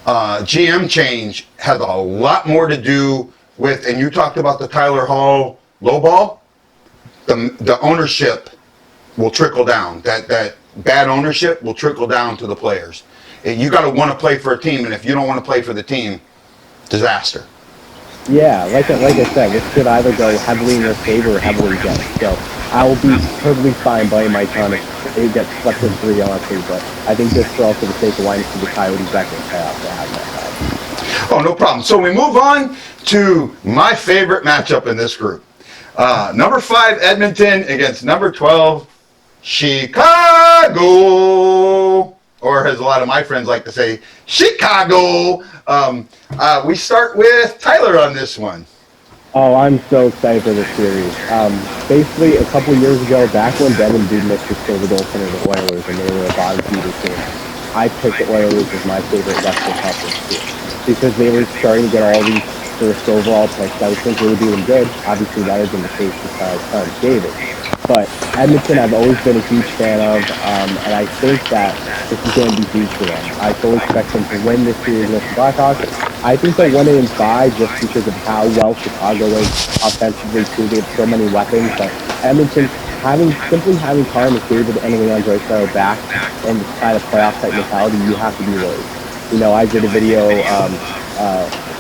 GM change has a lot more to do with, and you talked about the Tyler Hall low ball, the ownership will trickle down. That bad ownership will trickle down to the players. You got to want to play for a team, and if you don't want to play for the team, disaster. Yeah, like I said, this could either go heavily in their favor or heavily against. So I will be perfectly fine blaming my ton if it gets swept in 3 on 2, but I think just for also the sake of wanting to see the Coyotes back in the playoffs, they have that. Oh, no problem. So we move on to my favorite matchup in this group. Number 5, Edmonton against number 12, Chicago. Or as a lot of my friends like to say, Chicago. We start with Tyler on this one. Oh, I'm so excited for this series. Basically, a couple of years ago, back when Devin Dubnyk was still the goaltender of the Oilers and they were a bottom feeder team, I picked the Oilers as my favorite Western Conference team because they were starting to get all these first overall picks. I would think they would do them good. Obviously, that isn't the case with Clarence David. But Edmonton, I've always been a huge fan of, and I think that this is going to be huge for them. I fully expect them to win this series against the Blackhawks. I think they'll win it in 5 just because of how well Chicago is offensively too. They have so many weapons. But Edmonton, simply having Connor McDavid and Leon Draisaitl back and the kind of playoff type mentality, you have to be worried. You know, I did a video a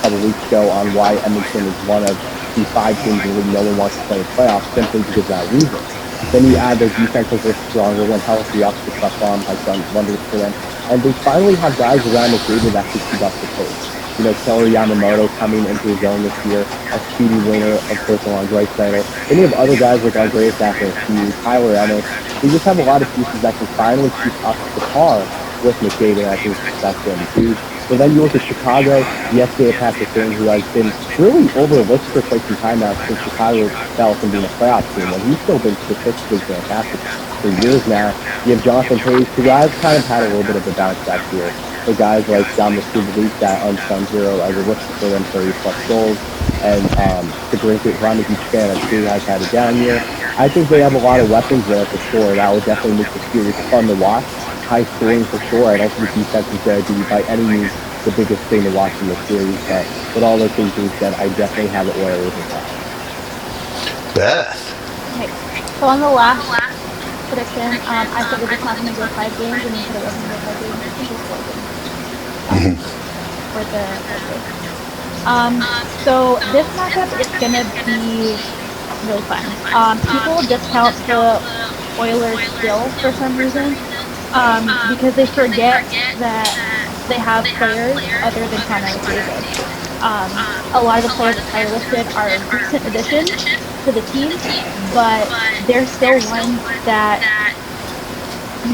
couple weeks ago on why Edmonton is one of the 5 teams in the league no one wants to play in playoffs simply because of that reason. Then you add their defense is stronger when healthy up. The Cup bomb has done wonders for them. And they finally have guys around McDavid that can keep up the pace. You know, Keller Yamamoto coming into his own this year, a speedy winner, of course, along Draisaitl. Then you have other guys like Andreas Athanasiou, Tyler Ennis. They just have a lot of pieces that can finally keep up the par with McDavid, and I think that's going to be huge. But then you look at Chicago, yes, they have Patrick Kane, who has been really overlooked for quite some time now since Chicago fell from being a playoff team, and he's still been statistically fantastic for years now. You have Jonathan Hayes, who has kind of had a little bit of a bounce back here. The guys like Dominic Kubalik, that unsung hero, as a rookie for them, 30-plus goals, and the great Ronnie Buchanan, who has had a down year. I think they have a lot of weapons there for sure. That will definitely make the series fun to watch. High scoring for sure. I don't think the defense is going to be by any means the biggest thing to watch in the series, but with all those things being said, I definitely have it Oilers in top. Beth. Okay. So on the last prediction, I said it was not going to go 5 games, and you said it wasn't going to go 5 games. I think it was 4 games. For the so this matchup is going to be really fun. People discount the Oilers still for some reason. Because they forget that they have players other than Connor McDavid. A lot of the players that I listed are recent additions to the team, but they're still ones that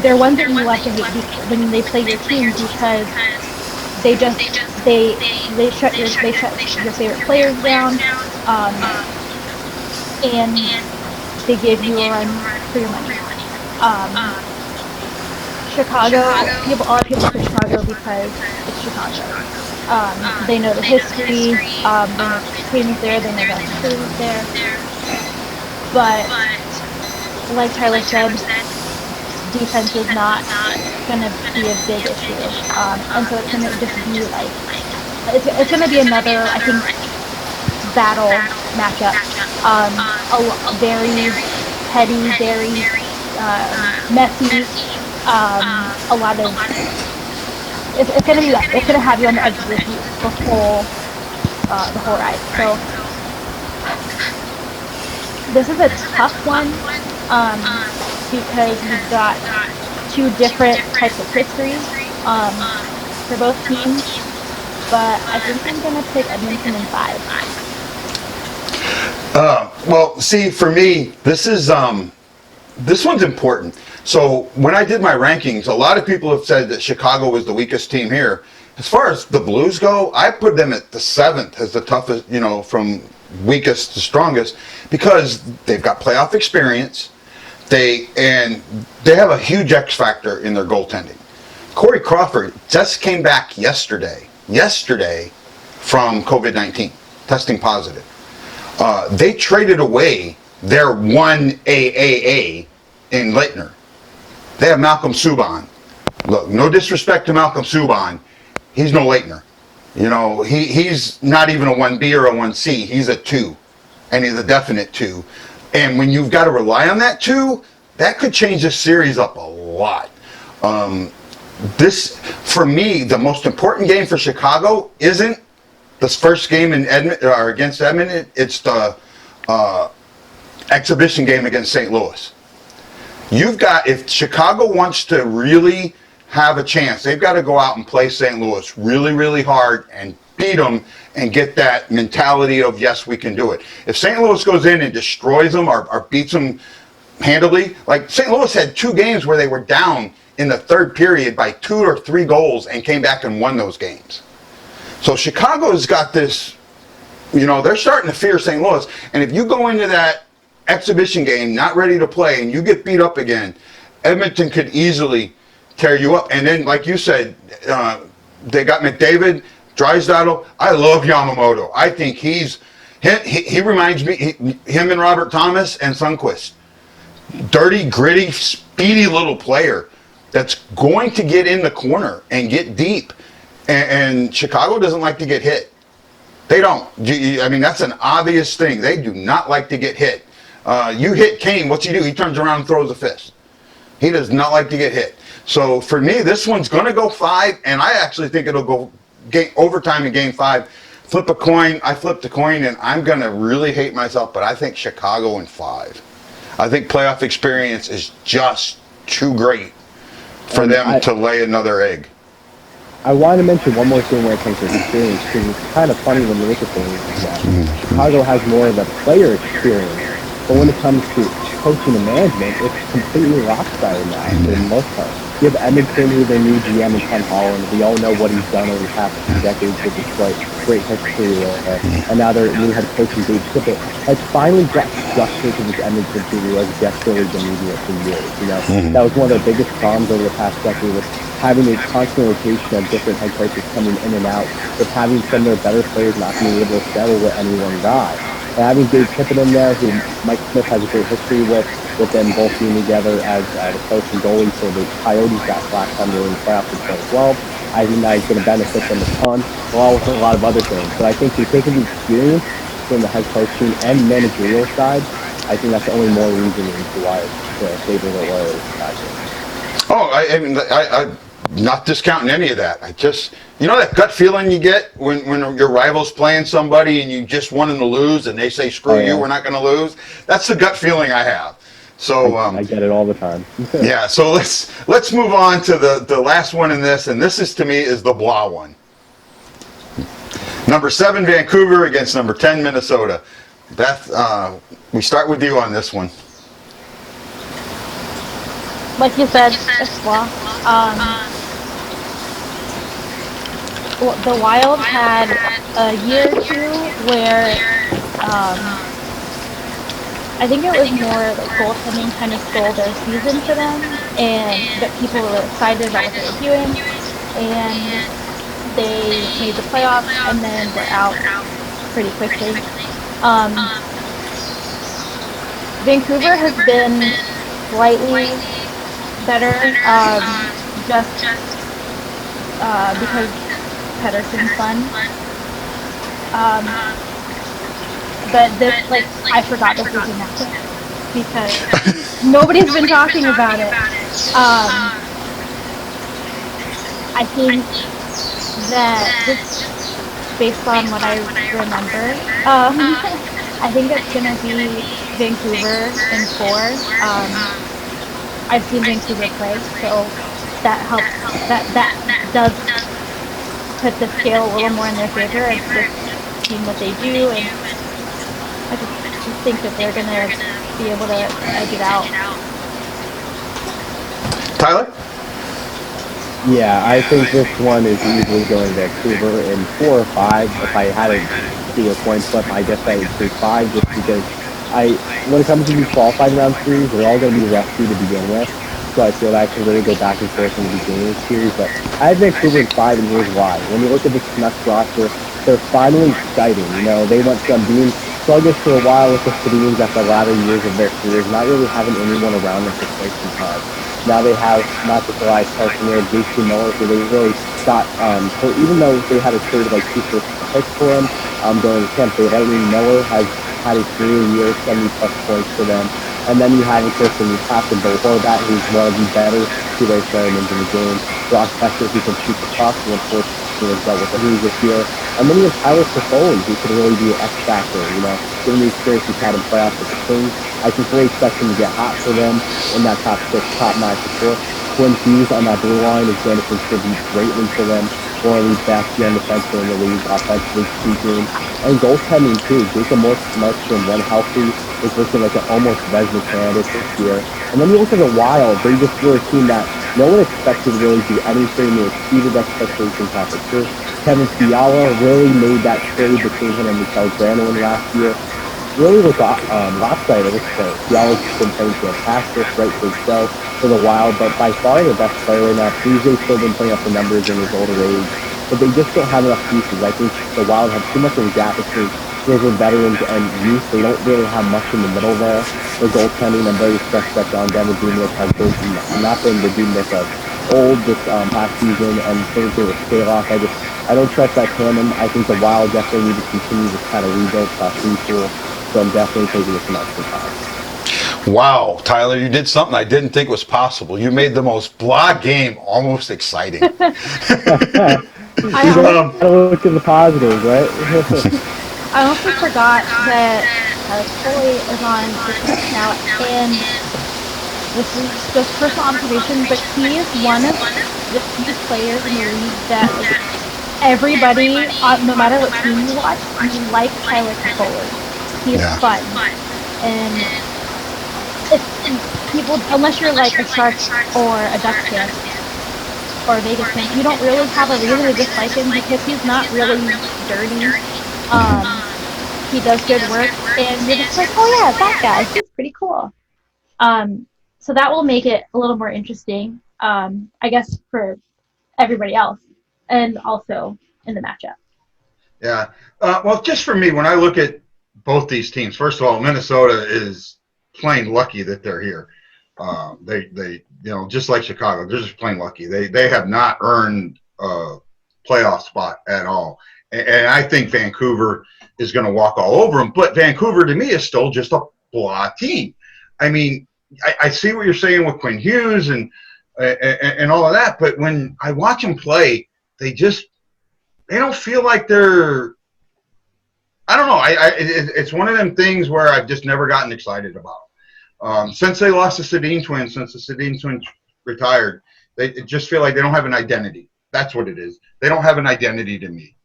you love to hate when they play your team because they shut your favorite players down, and they give you a run for your money. Chicago, a lot of people pick Chicago because it's Chicago. They know the history, they know the team is there, they know that the crew is there. But, like Tyler said, defense is not going to be a big issue. And so it's going to just be like, it's going to be another, I think, battle matchup. A very heady, very messy. A lot of it's gonna be that. It's gonna have you on the edge of your seat the whole ride. So this is a tough one because we've got 2 different types of histories for both teams. But I think I'm gonna pick Edmonton in 5. Well, see, for me, this one's important. So when I did my rankings, a lot of people have said that Chicago was the weakest team here. As far as the Blues go, I put them at the 7th as the toughest, from weakest to strongest, because they've got playoff experience. They have a huge X factor in their goaltending. Corey Crawford just came back yesterday from COVID-19, testing positive. They traded away their one AAA in Leitner. They have Malcolm Subban. Look, no disrespect to Malcolm Subban, he's no Leitner. You know, he's not even a 1B or a 1C. He's a 2, and he's a definite 2. And when you've got to rely on that 2, that could change this series up a lot. This, for me, the most important game for Chicago isn't this first game in against Edmonton. It's the exhibition game against St. Louis. You've got, if Chicago wants to really have a chance, they've got to go out and play St. Louis really, really hard and beat them and get that mentality of, yes, we can do it. If St. Louis goes in and destroys them or beats them handily, like St. Louis had 2 games where they were down in the third period by 2 or 3 goals and came back and won those games. So Chicago's got this, you know, they're starting to fear St. Louis. And if you go into that exhibition game not ready to play and you get beat up again, Edmonton could easily tear you up. And then, like you said, they got McDavid, Drysdale. I love Yamamoto. I think he reminds me, him and Robert Thomas and Sundqvist. Dirty, gritty, speedy little player that's going to get in the corner and get deep. And Chicago doesn't like to get hit. They don't. I mean, that's an obvious thing. They do not like to get hit. You hit Kane, what's he do? He turns around and throws a fist. He does not like to get hit. So for me, this one's going to go 5, and I actually think it'll go overtime in game 5. Flip a coin. I flipped a coin, and I'm going to really hate myself, but I think Chicago in 5. I think playoff experience is just too great for them to lay another egg. I want to mention one more thing when it comes to experience, because it's kind of funny when you look at things that Chicago has more of the player experience, but when it comes to coaching and management, it's completely lopsided now for the most part. You have Edmonton, who's their new GM, and Ken Holland. We all know what he's done over the past 2 decades with Detroit. Great history there. And now their new head coach is Dave Tippett. Has finally got structure to this Edmonton team who has desperately been needing it for years. You know, that was one of the biggest problems over the past decade, with having a constant rotation of different head coaches coming in and out, with having some of their better players not being able to settle with any one guy. And having Dave Tippett in there, who Mike Smith has a great history with them both being together as the coach and goalie for the Coyotes that last time they were in the playoffs in 2012. I think that is going to benefit them a ton, along with a lot of other things. But I think if you're taking the experience from the head coaching and managerial side, I think that's the only more reason why it's favor the Oilers. Oh, I mean, I'm not discounting any of that. I just, you know, that gut feeling you get when your rival's playing somebody and you just want them to lose and they say, screw you, we're not going to lose. That's the gut feeling I have. So I get it all the time. Yeah, so let's move on to the last one in this, and this is, to me, is the blah one. Number 7 Vancouver against number 10 Minnesota. Beth, we start with you on this one. Like you said, it's blah. The Wild had a year or 2 where I think it was more like goaltending kind of stole their season for them, and that people were excited about what they were doing, and they made the playoffs and then were out pretty quickly. Vancouver has been slightly better, just because Pettersson's fun. But this, like, I forgot this was an because nobody's been talking about it. I think that just based on what I remember, I think it's gonna be Vancouver in 4. I've seen Vancouver play, so that helps. That does put the scale a little more in their favor. It's just seeing what they do, and I just think that they're going to be able to edge it out. Tyler? Yeah, I think this one is easily going Vancouver in 4 or 5. If I had to do a coin flip, I guess I would say 5, just because when it comes to these qualifying round series, they're all going to be rusty to begin with. So I feel that I can really go back and forth in the beginning of the series. But I have Vancouver in 5, and here's why. When you look at the Canucks roster, they're finally exciting. You know, they went from being sluggish for a while with the Sedins at the latter years of their careers, not really having anyone around them for quite some time. Now they have not just Elias Carson there, J.C. Miller, who they really got hurt, even though they had to trade like 2 first picks for him during the camp. They Lightning Miller has had a career year, 70-plus points for them. And then you have, of course, when you have to before that, who's one of the better two-way centermen in the game. Brock Besser, who can shoot the puck, who unfortunately has dealt with injuries this year. And then you have Tyler Toffoli, who could really be an X factor, given the experience he's had in playoffs with the Kings. I can fully expect him to get hot for them in that top 6, top 9 for sure. Quinn Hughes on that blue line is going to contribute greatly for them. One of the best young defensemen in the league, offensively speaking. And goaltending, too. Jacob Markstrom, when healthy, is looking like an almost Vezina candidate this year. And then you look at the Wild, they just were a team that no one expected to really do anything. They exceeded expectations halfway through. Kevin Fiala really made that trade between him and Michael Granlund last year. Really was lopsided at this point. Fiala's been playing fantastic, rightfully so, for the Wild, but by far their best player right now. Paisley's still been putting up the numbers in his older age, but they just don't have enough pieces. I think the Wild have too much of a gap between those with veterans and youth. They don't really have much in the middle there. The goaltending, I'm very suspect on Devin Dubnyk has not been the Dubnyk of old this past season, and same thing with Stalock. I don't trust that tandem. I think the Wild definitely need to continue this kind of rebuild retool. So I'm definitely taking this amount of time. Wow, Tyler, you did something I didn't think was possible. You made the most blah game almost exciting. I look at the positives, right? I also forgot that Foley is on the team now, and this is just personal observation, but he is one of the few players in the league that everybody, no matter what team you watch, you like Tyler Foley. He's fun, and it's people, unless you're like a Sharks or a Ducks fan or a Vegas fan, you don't really have a reason to dislike him because he's not really dirty. He does good work, and you're just like, oh yeah, that guy, he's pretty cool. So that will make it a little more interesting, I guess, for everybody else, and also in the matchup. Yeah. Well, just for me, when I look at both these teams, first of all, Minnesota is plain lucky that they're here. They just like Chicago, they're just plain lucky. They have not earned a playoff spot at all. And I think Vancouver is going to walk all over them. But Vancouver, to me, is still just a blah team. I mean, I see what you're saying with Quinn Hughes and all of that. But when I watch them play, they don't feel like they're – I don't know. It's one of them things where I've just never gotten excited about. Since they lost the Sedin twins, since the Sedin twins retired, they just feel like they don't have an identity. That's what it is. They don't have an identity to me.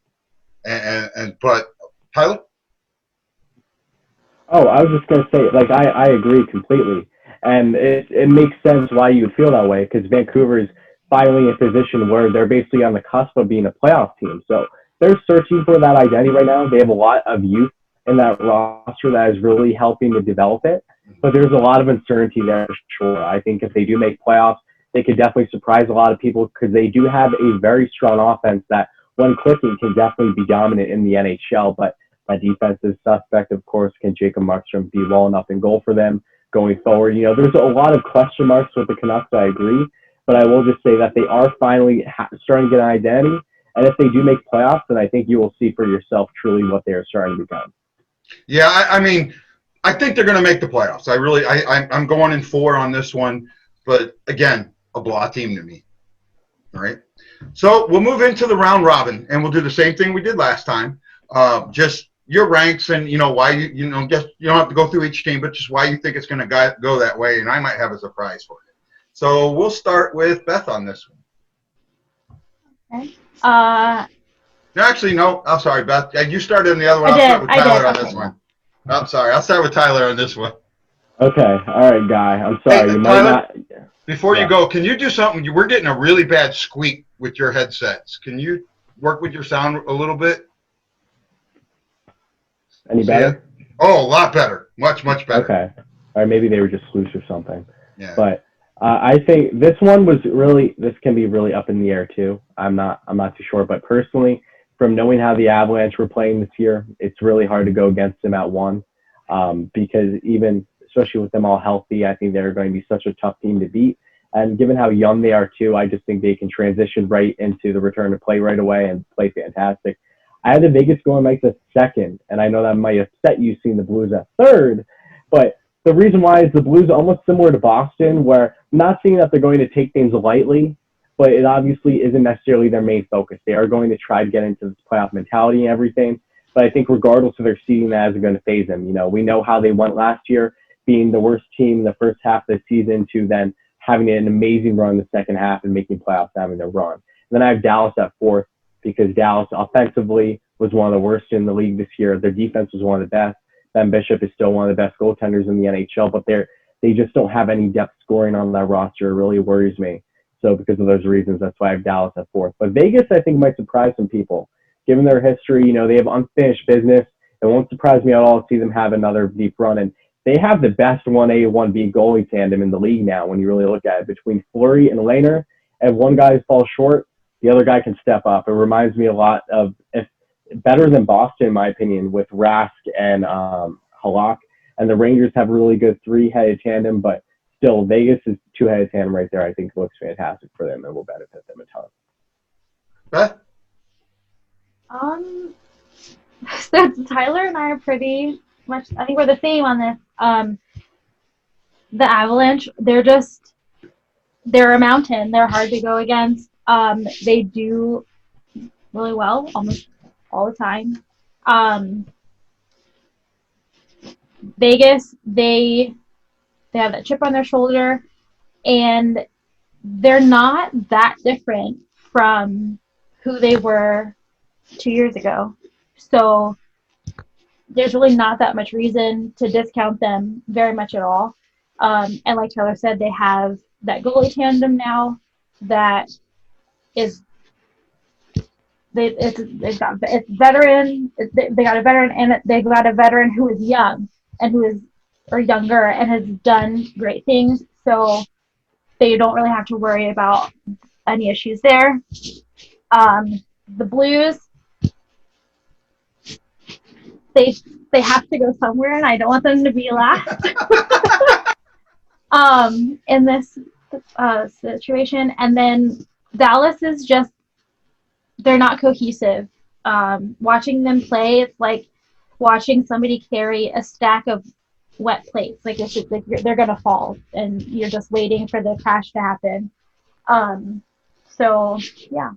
But Tyler? Oh, I was just going to say, like, I agree completely. And it makes sense why you would feel that way, because Vancouver is finally in a position where they're basically on the cusp of being a playoff team. So they're searching for that identity right now. They have a lot of youth in that roster that is really helping to develop it. But there's a lot of uncertainty there for sure. I think if they do make playoffs, they could definitely surprise a lot of people because they do have a very strong offense that, when clicking, can definitely be dominant in the NHL. But my defense is suspect, of course. Can Jacob Markstrom be well enough in goal for them going forward? There's a lot of question marks with the Canucks, I agree. But I will just say that they are finally starting to get an identity. And if they do make playoffs, then I think you will see for yourself truly what they are starting to become. Yeah, I mean, I think they're going to make the playoffs. I'm going in 4 on this one. But, again, a blah team to me. All right? So we'll move into the round robin, and we'll do the same thing we did last time. Just your ranks and, why you don't have to go through each team, but just why you think it's going to go that way, and I might have a surprise for you. So we'll start with Beth on this one. Okay. Actually, no. I'm sorry, Beth. You started on the other one. I'll start with Tyler on this one. I'm sorry. I'll start with Tyler on this one. Okay. All right, Guy. I'm sorry. Hey, you Tyler, might not. Before you go, can you do something? We're getting a really bad squeak with your headsets. Can you work with your sound a little bit? Any better? Oh, a lot better. Much, much better. Okay. Or maybe they were just loose or something. Yeah. But I think this one was really, this can be really up in the air too. I'm not too sure. But personally, from knowing how the Avalanche were playing this year, it's really hard to go against them at 1 because even, especially with them all healthy, I think they're going to be such a tough team to beat. And given how young they are too, I just think they can transition right into the return to play right away and play fantastic. I had the Vegas going like the 2nd, and I know that might upset you seeing the Blues at 3rd, but the reason why is the Blues are almost similar to Boston, where I'm not saying that they're going to take things lightly, but it obviously isn't necessarily their main focus. They are going to try to get into this playoff mentality and everything, but I think regardless of their seeding, that isn't going to phase them. You know, we know how they went last year, being the worst team in the first half of the season to then having an amazing run in the second half and making playoffs, having their run. And then I have Dallas at 4th because Dallas offensively was one of the worst in the league this year. Their defense was one of the best. Ben Bishop is still one of the best goaltenders in the NHL, but they just don't have any depth scoring on that roster. It really worries me. So because of those reasons, that's why I have Dallas at 4th. But Vegas, I think, might surprise some people. Given their history, you know, they have unfinished business. It won't surprise me at all to see them have another deep run. And they have the best 1A, 1B goalie tandem in the league now when you really look at it. Between Fleury and Lehner, and one guy falls short, the other guy can step up. It reminds me a lot of, better than Boston, in my opinion, with Rask and Halak. And the Rangers have a really good 3-headed tandem, but still, Vegas is 2-headed tandem right there. I think looks fantastic for them and will benefit them a ton. Beth? So Tyler and I are pretty much, I think we're the same on this. The Avalanche, they're a mountain. They're hard to go against. They do really well almost all the time. Vegas, they have that chip on their shoulder, and they're not that different from who they were 2 years ago. So there's really not that much reason to discount them very much at all. And like Taylor said, they have that goalie tandem now that is they got a veteran and they've got a veteran who is young and who is or younger and has done great things. So they don't really have to worry about any issues there. The Blues, they have to go somewhere, and I don't want them to be last in this situation. And then Dallas is just, they're not cohesive. Watching them play, it's like watching somebody carry a stack of wet plates. Like it's just like they're gonna fall, and you're just waiting for the crash to happen. So yeah.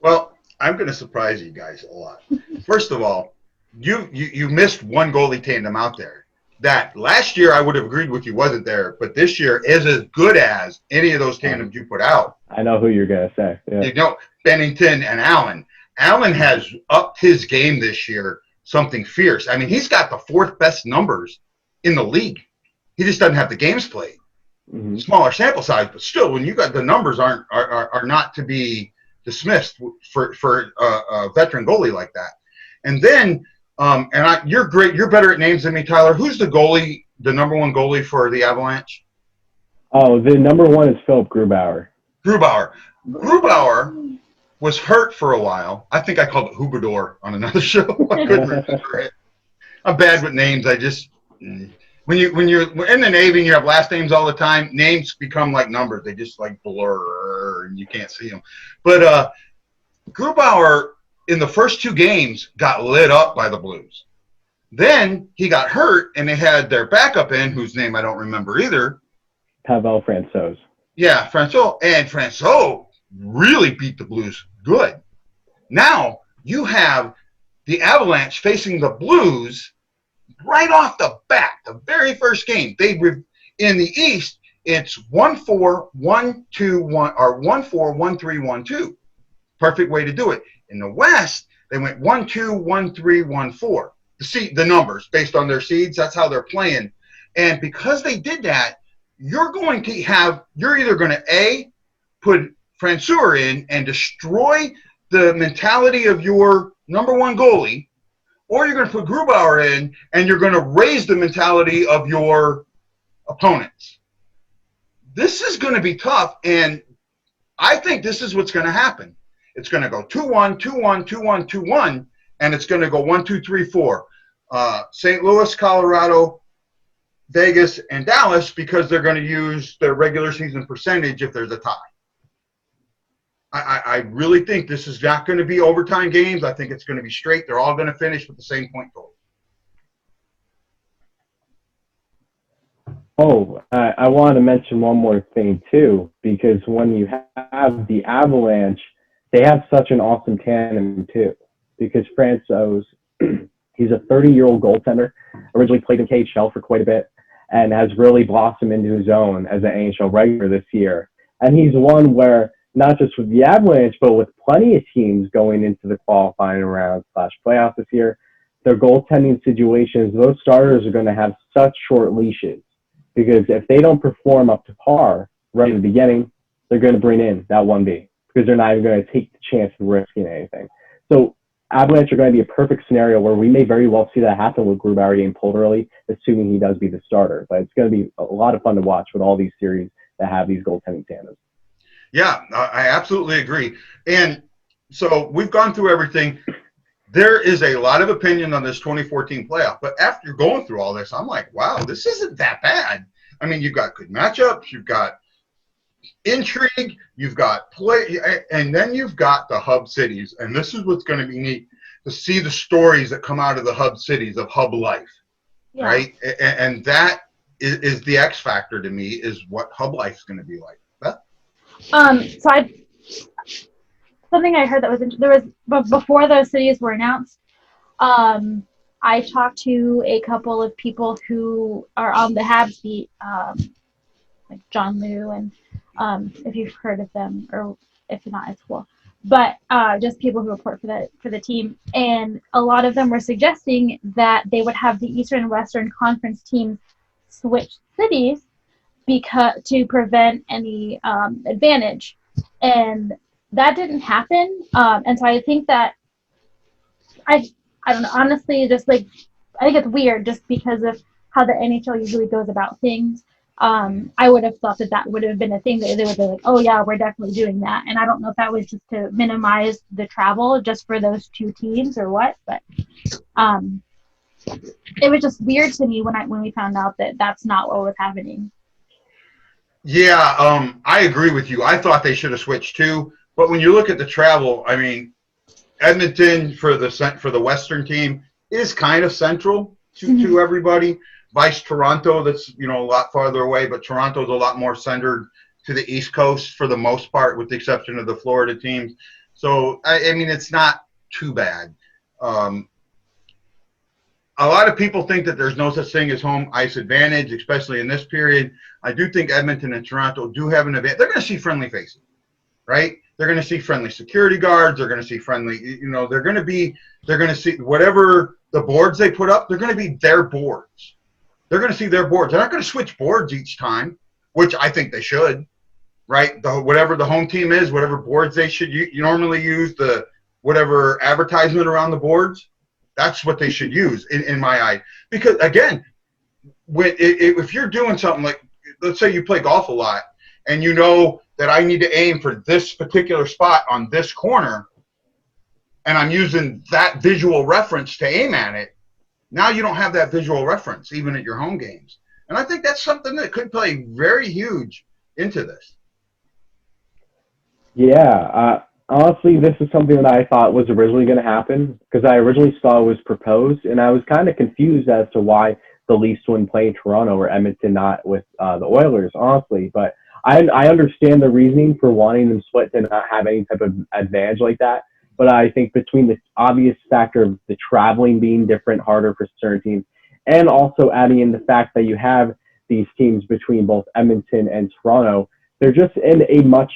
Well, I'm going to surprise you guys a lot. First of all, you missed one goalie tandem out there. That last year I would have agreed with you wasn't there, but this year is as good as any of those tandems you put out. I know who you're going to say. Yeah. You know, Bennington and Allen. Allen has upped his game this year, something fierce. I mean, he's got the 4th best numbers in the league. He just doesn't have the games played. Mm-hmm. Smaller sample size, but still, when you got the numbers are not to be dismissed for a veteran goalie like that. And then, you're great. You're better at names than me, Tyler. Who's the goalie, the number 1 goalie for the Avalanche? Oh, the number 1 is Philip Grubauer. Grubauer was hurt for a while. I think I called it Hubador on another show. I couldn't remember it. I'm bad with names. I just when you're in the Navy and you have last names all the time, names become like numbers. They just like blur and you can't see them. But Grubauer in the first 2 games got lit up by the Blues. Then he got hurt and they had their backup in, whose name I don't remember either. Pavel Francouz. Yeah, Francouz. And Francouz really beat the Blues good. Now you have the Avalanche facing the Blues right off the bat, the very first game. In the East, it's 1-4, 1-2, 1 or 1-4, 1-3, 1-2. Perfect way to do it. In the West, they went 1-2, 1-3, 1-4. The numbers based on their seeds, that's how they're playing. And because they did that, you're either going to put Francouz in and destroy the mentality of your number 1 goalie, or you're going to put Grubauer in and you're going to raise the mentality of your opponents. This is going to be tough, and I think this is what's going to happen. It's going to go 2-1, 2-1, 2-1, 2-1, and it's going to go 1, 2, 3, 4. St. Louis, Colorado, Vegas, and Dallas, because they're going to use their regular season percentage if there's a tie. I really think this is not going to be overtime games. I think it's going to be straight. They're all going to finish with the same point total. Oh, I want to mention one more thing too, because when you have the Avalanche, they have such an awesome tandem too. Because Francouz, he's a 30-year-old goaltender, originally played in KHL for quite a bit, and has really blossomed into his own as an NHL regular this year. And he's one where, not just with the Avalanche, but with plenty of teams going into the qualifying round / playoffs this year, their goaltending situations, those starters are going to have such short leashes. Because if they don't perform up to par right in the beginning, they're going to bring in that 1B because they're not even going to take the chance of risking anything. So Avalanche are going to be a perfect scenario where we may very well see that happen with Grubauer getting pulled early, assuming he does be the starter. But it's going to be a lot of fun to watch with all these series that have these goaltending tandems. Yeah, I absolutely agree. And so we've gone through everything. There is a lot of opinion on this 2014 playoff, but after going through all this, I'm like, wow, this isn't that bad. I mean, you've got good matchups, you've got intrigue, you've got play, and then you've got the hub cities. And this is what's going to be neat to see the stories that come out of the hub cities of hub life, right? And that is the X factor to me, is what hub life is going to be like. Beth? Something I heard that was before those cities were announced. I talked to a couple of people who are on the Habs beat, like John Liu, and if you've heard of them, or if not, it's cool. But just people who report for the team, and a lot of them were suggesting that they would have the Eastern and Western Conference teams switch cities to prevent any advantage, and that didn't happen. And so I think that I don't know, honestly, just like, I think it's weird just because of how the NHL usually goes about things. I would have thought that would have been a thing that they would be like, oh yeah, we're definitely doing that. And I don't know if that was just to minimize the travel just for those two teams or what, but it was just weird to me when we found out that that's not what was happening. Yeah, I agree with you. I thought they should have switched too. But when you look at the travel, I mean, Edmonton for the Western team is kind of central to everybody. Vice Toronto, that's a lot farther away, but Toronto's a lot more centered to the East Coast for the most part, with the exception of the Florida teams. So I mean, it's not too bad. A lot of people think that there's no such thing as home ice advantage, especially in this period. I do think Edmonton and Toronto do have an advantage. They're going to see friendly faces, right? They're going to see friendly security guards. They're going to see friendly, they're going to see whatever the boards they put up, they're going to be their boards. They're going to see their boards. They're not going to switch boards each time, which I think they should, right? Whatever the home team is, whatever boards they should use, you normally use the whatever advertisement around the boards. That's what they should use in my eye. Because, again, if you're doing something like, let's say you play golf a lot, and you know that I need to aim for this particular spot on this corner, and I'm using that visual reference to aim at it, now you don't have that visual reference even at your home games. And I think that's something that could play very huge into this. Yeah, honestly, this is something that I thought was originally going to happen, because I originally saw it was proposed, and I was kind of confused as to why the Leafs wouldn't play in Toronto or Edmonton, not with the Oilers, honestly. But I understand the reasoning for wanting them split to not have any type of advantage like that. But I think between the obvious factor of the traveling being different, harder for certain teams, and also adding in the fact that you have these teams between both Edmonton and Toronto, they're just in a much,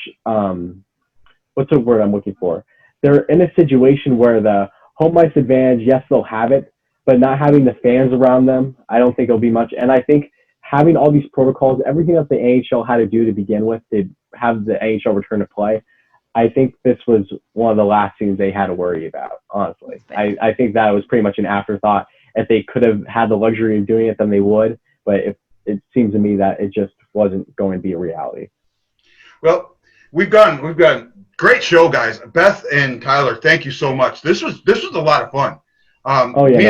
what's the word I'm looking for? They're in a situation where the home ice advantage, yes, they'll have it, but not having the fans around them, I don't think it'll be much. And I think having all these protocols, everything that the NHL had to do to begin with to have the NHL return to play, I think this was one of the last things they had to worry about, honestly. I think that was pretty much an afterthought. If they could have had the luxury of doing it, then they would. But it seems to me that it just wasn't going to be a reality. Well, we've gone Great show, guys. Beth and Tyler, thank you so much. This was a lot of fun.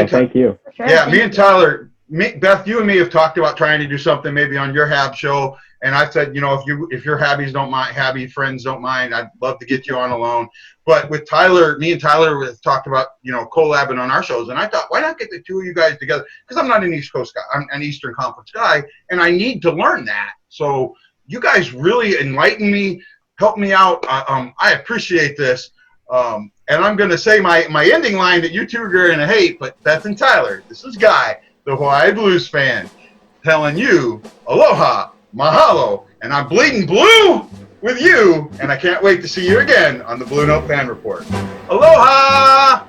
Thank you. Sure, Yeah, thank me and you. Tyler, Beth, you and me have talked about trying to do something maybe on your Hab show. And I said, if your Habbies don't mind, Habby friends don't mind, I'd love to get you on alone. But with Tyler, me and Tyler have talked about, collabing on our shows. And I thought, why not get the two of you guys together? Because I'm not an East Coast guy. I'm an Eastern Conference guy, and I need to learn that. So you guys really enlighten me, help me out. I appreciate this. And I'm going to say my ending line that you two are going to hate, but Beth and Tyler, this is Guy, the Hawaii Blues fan, telling you aloha, mahalo, and I'm bleeding blue with you, and I can't wait to see you again on the Blue Note Fan Report. Aloha!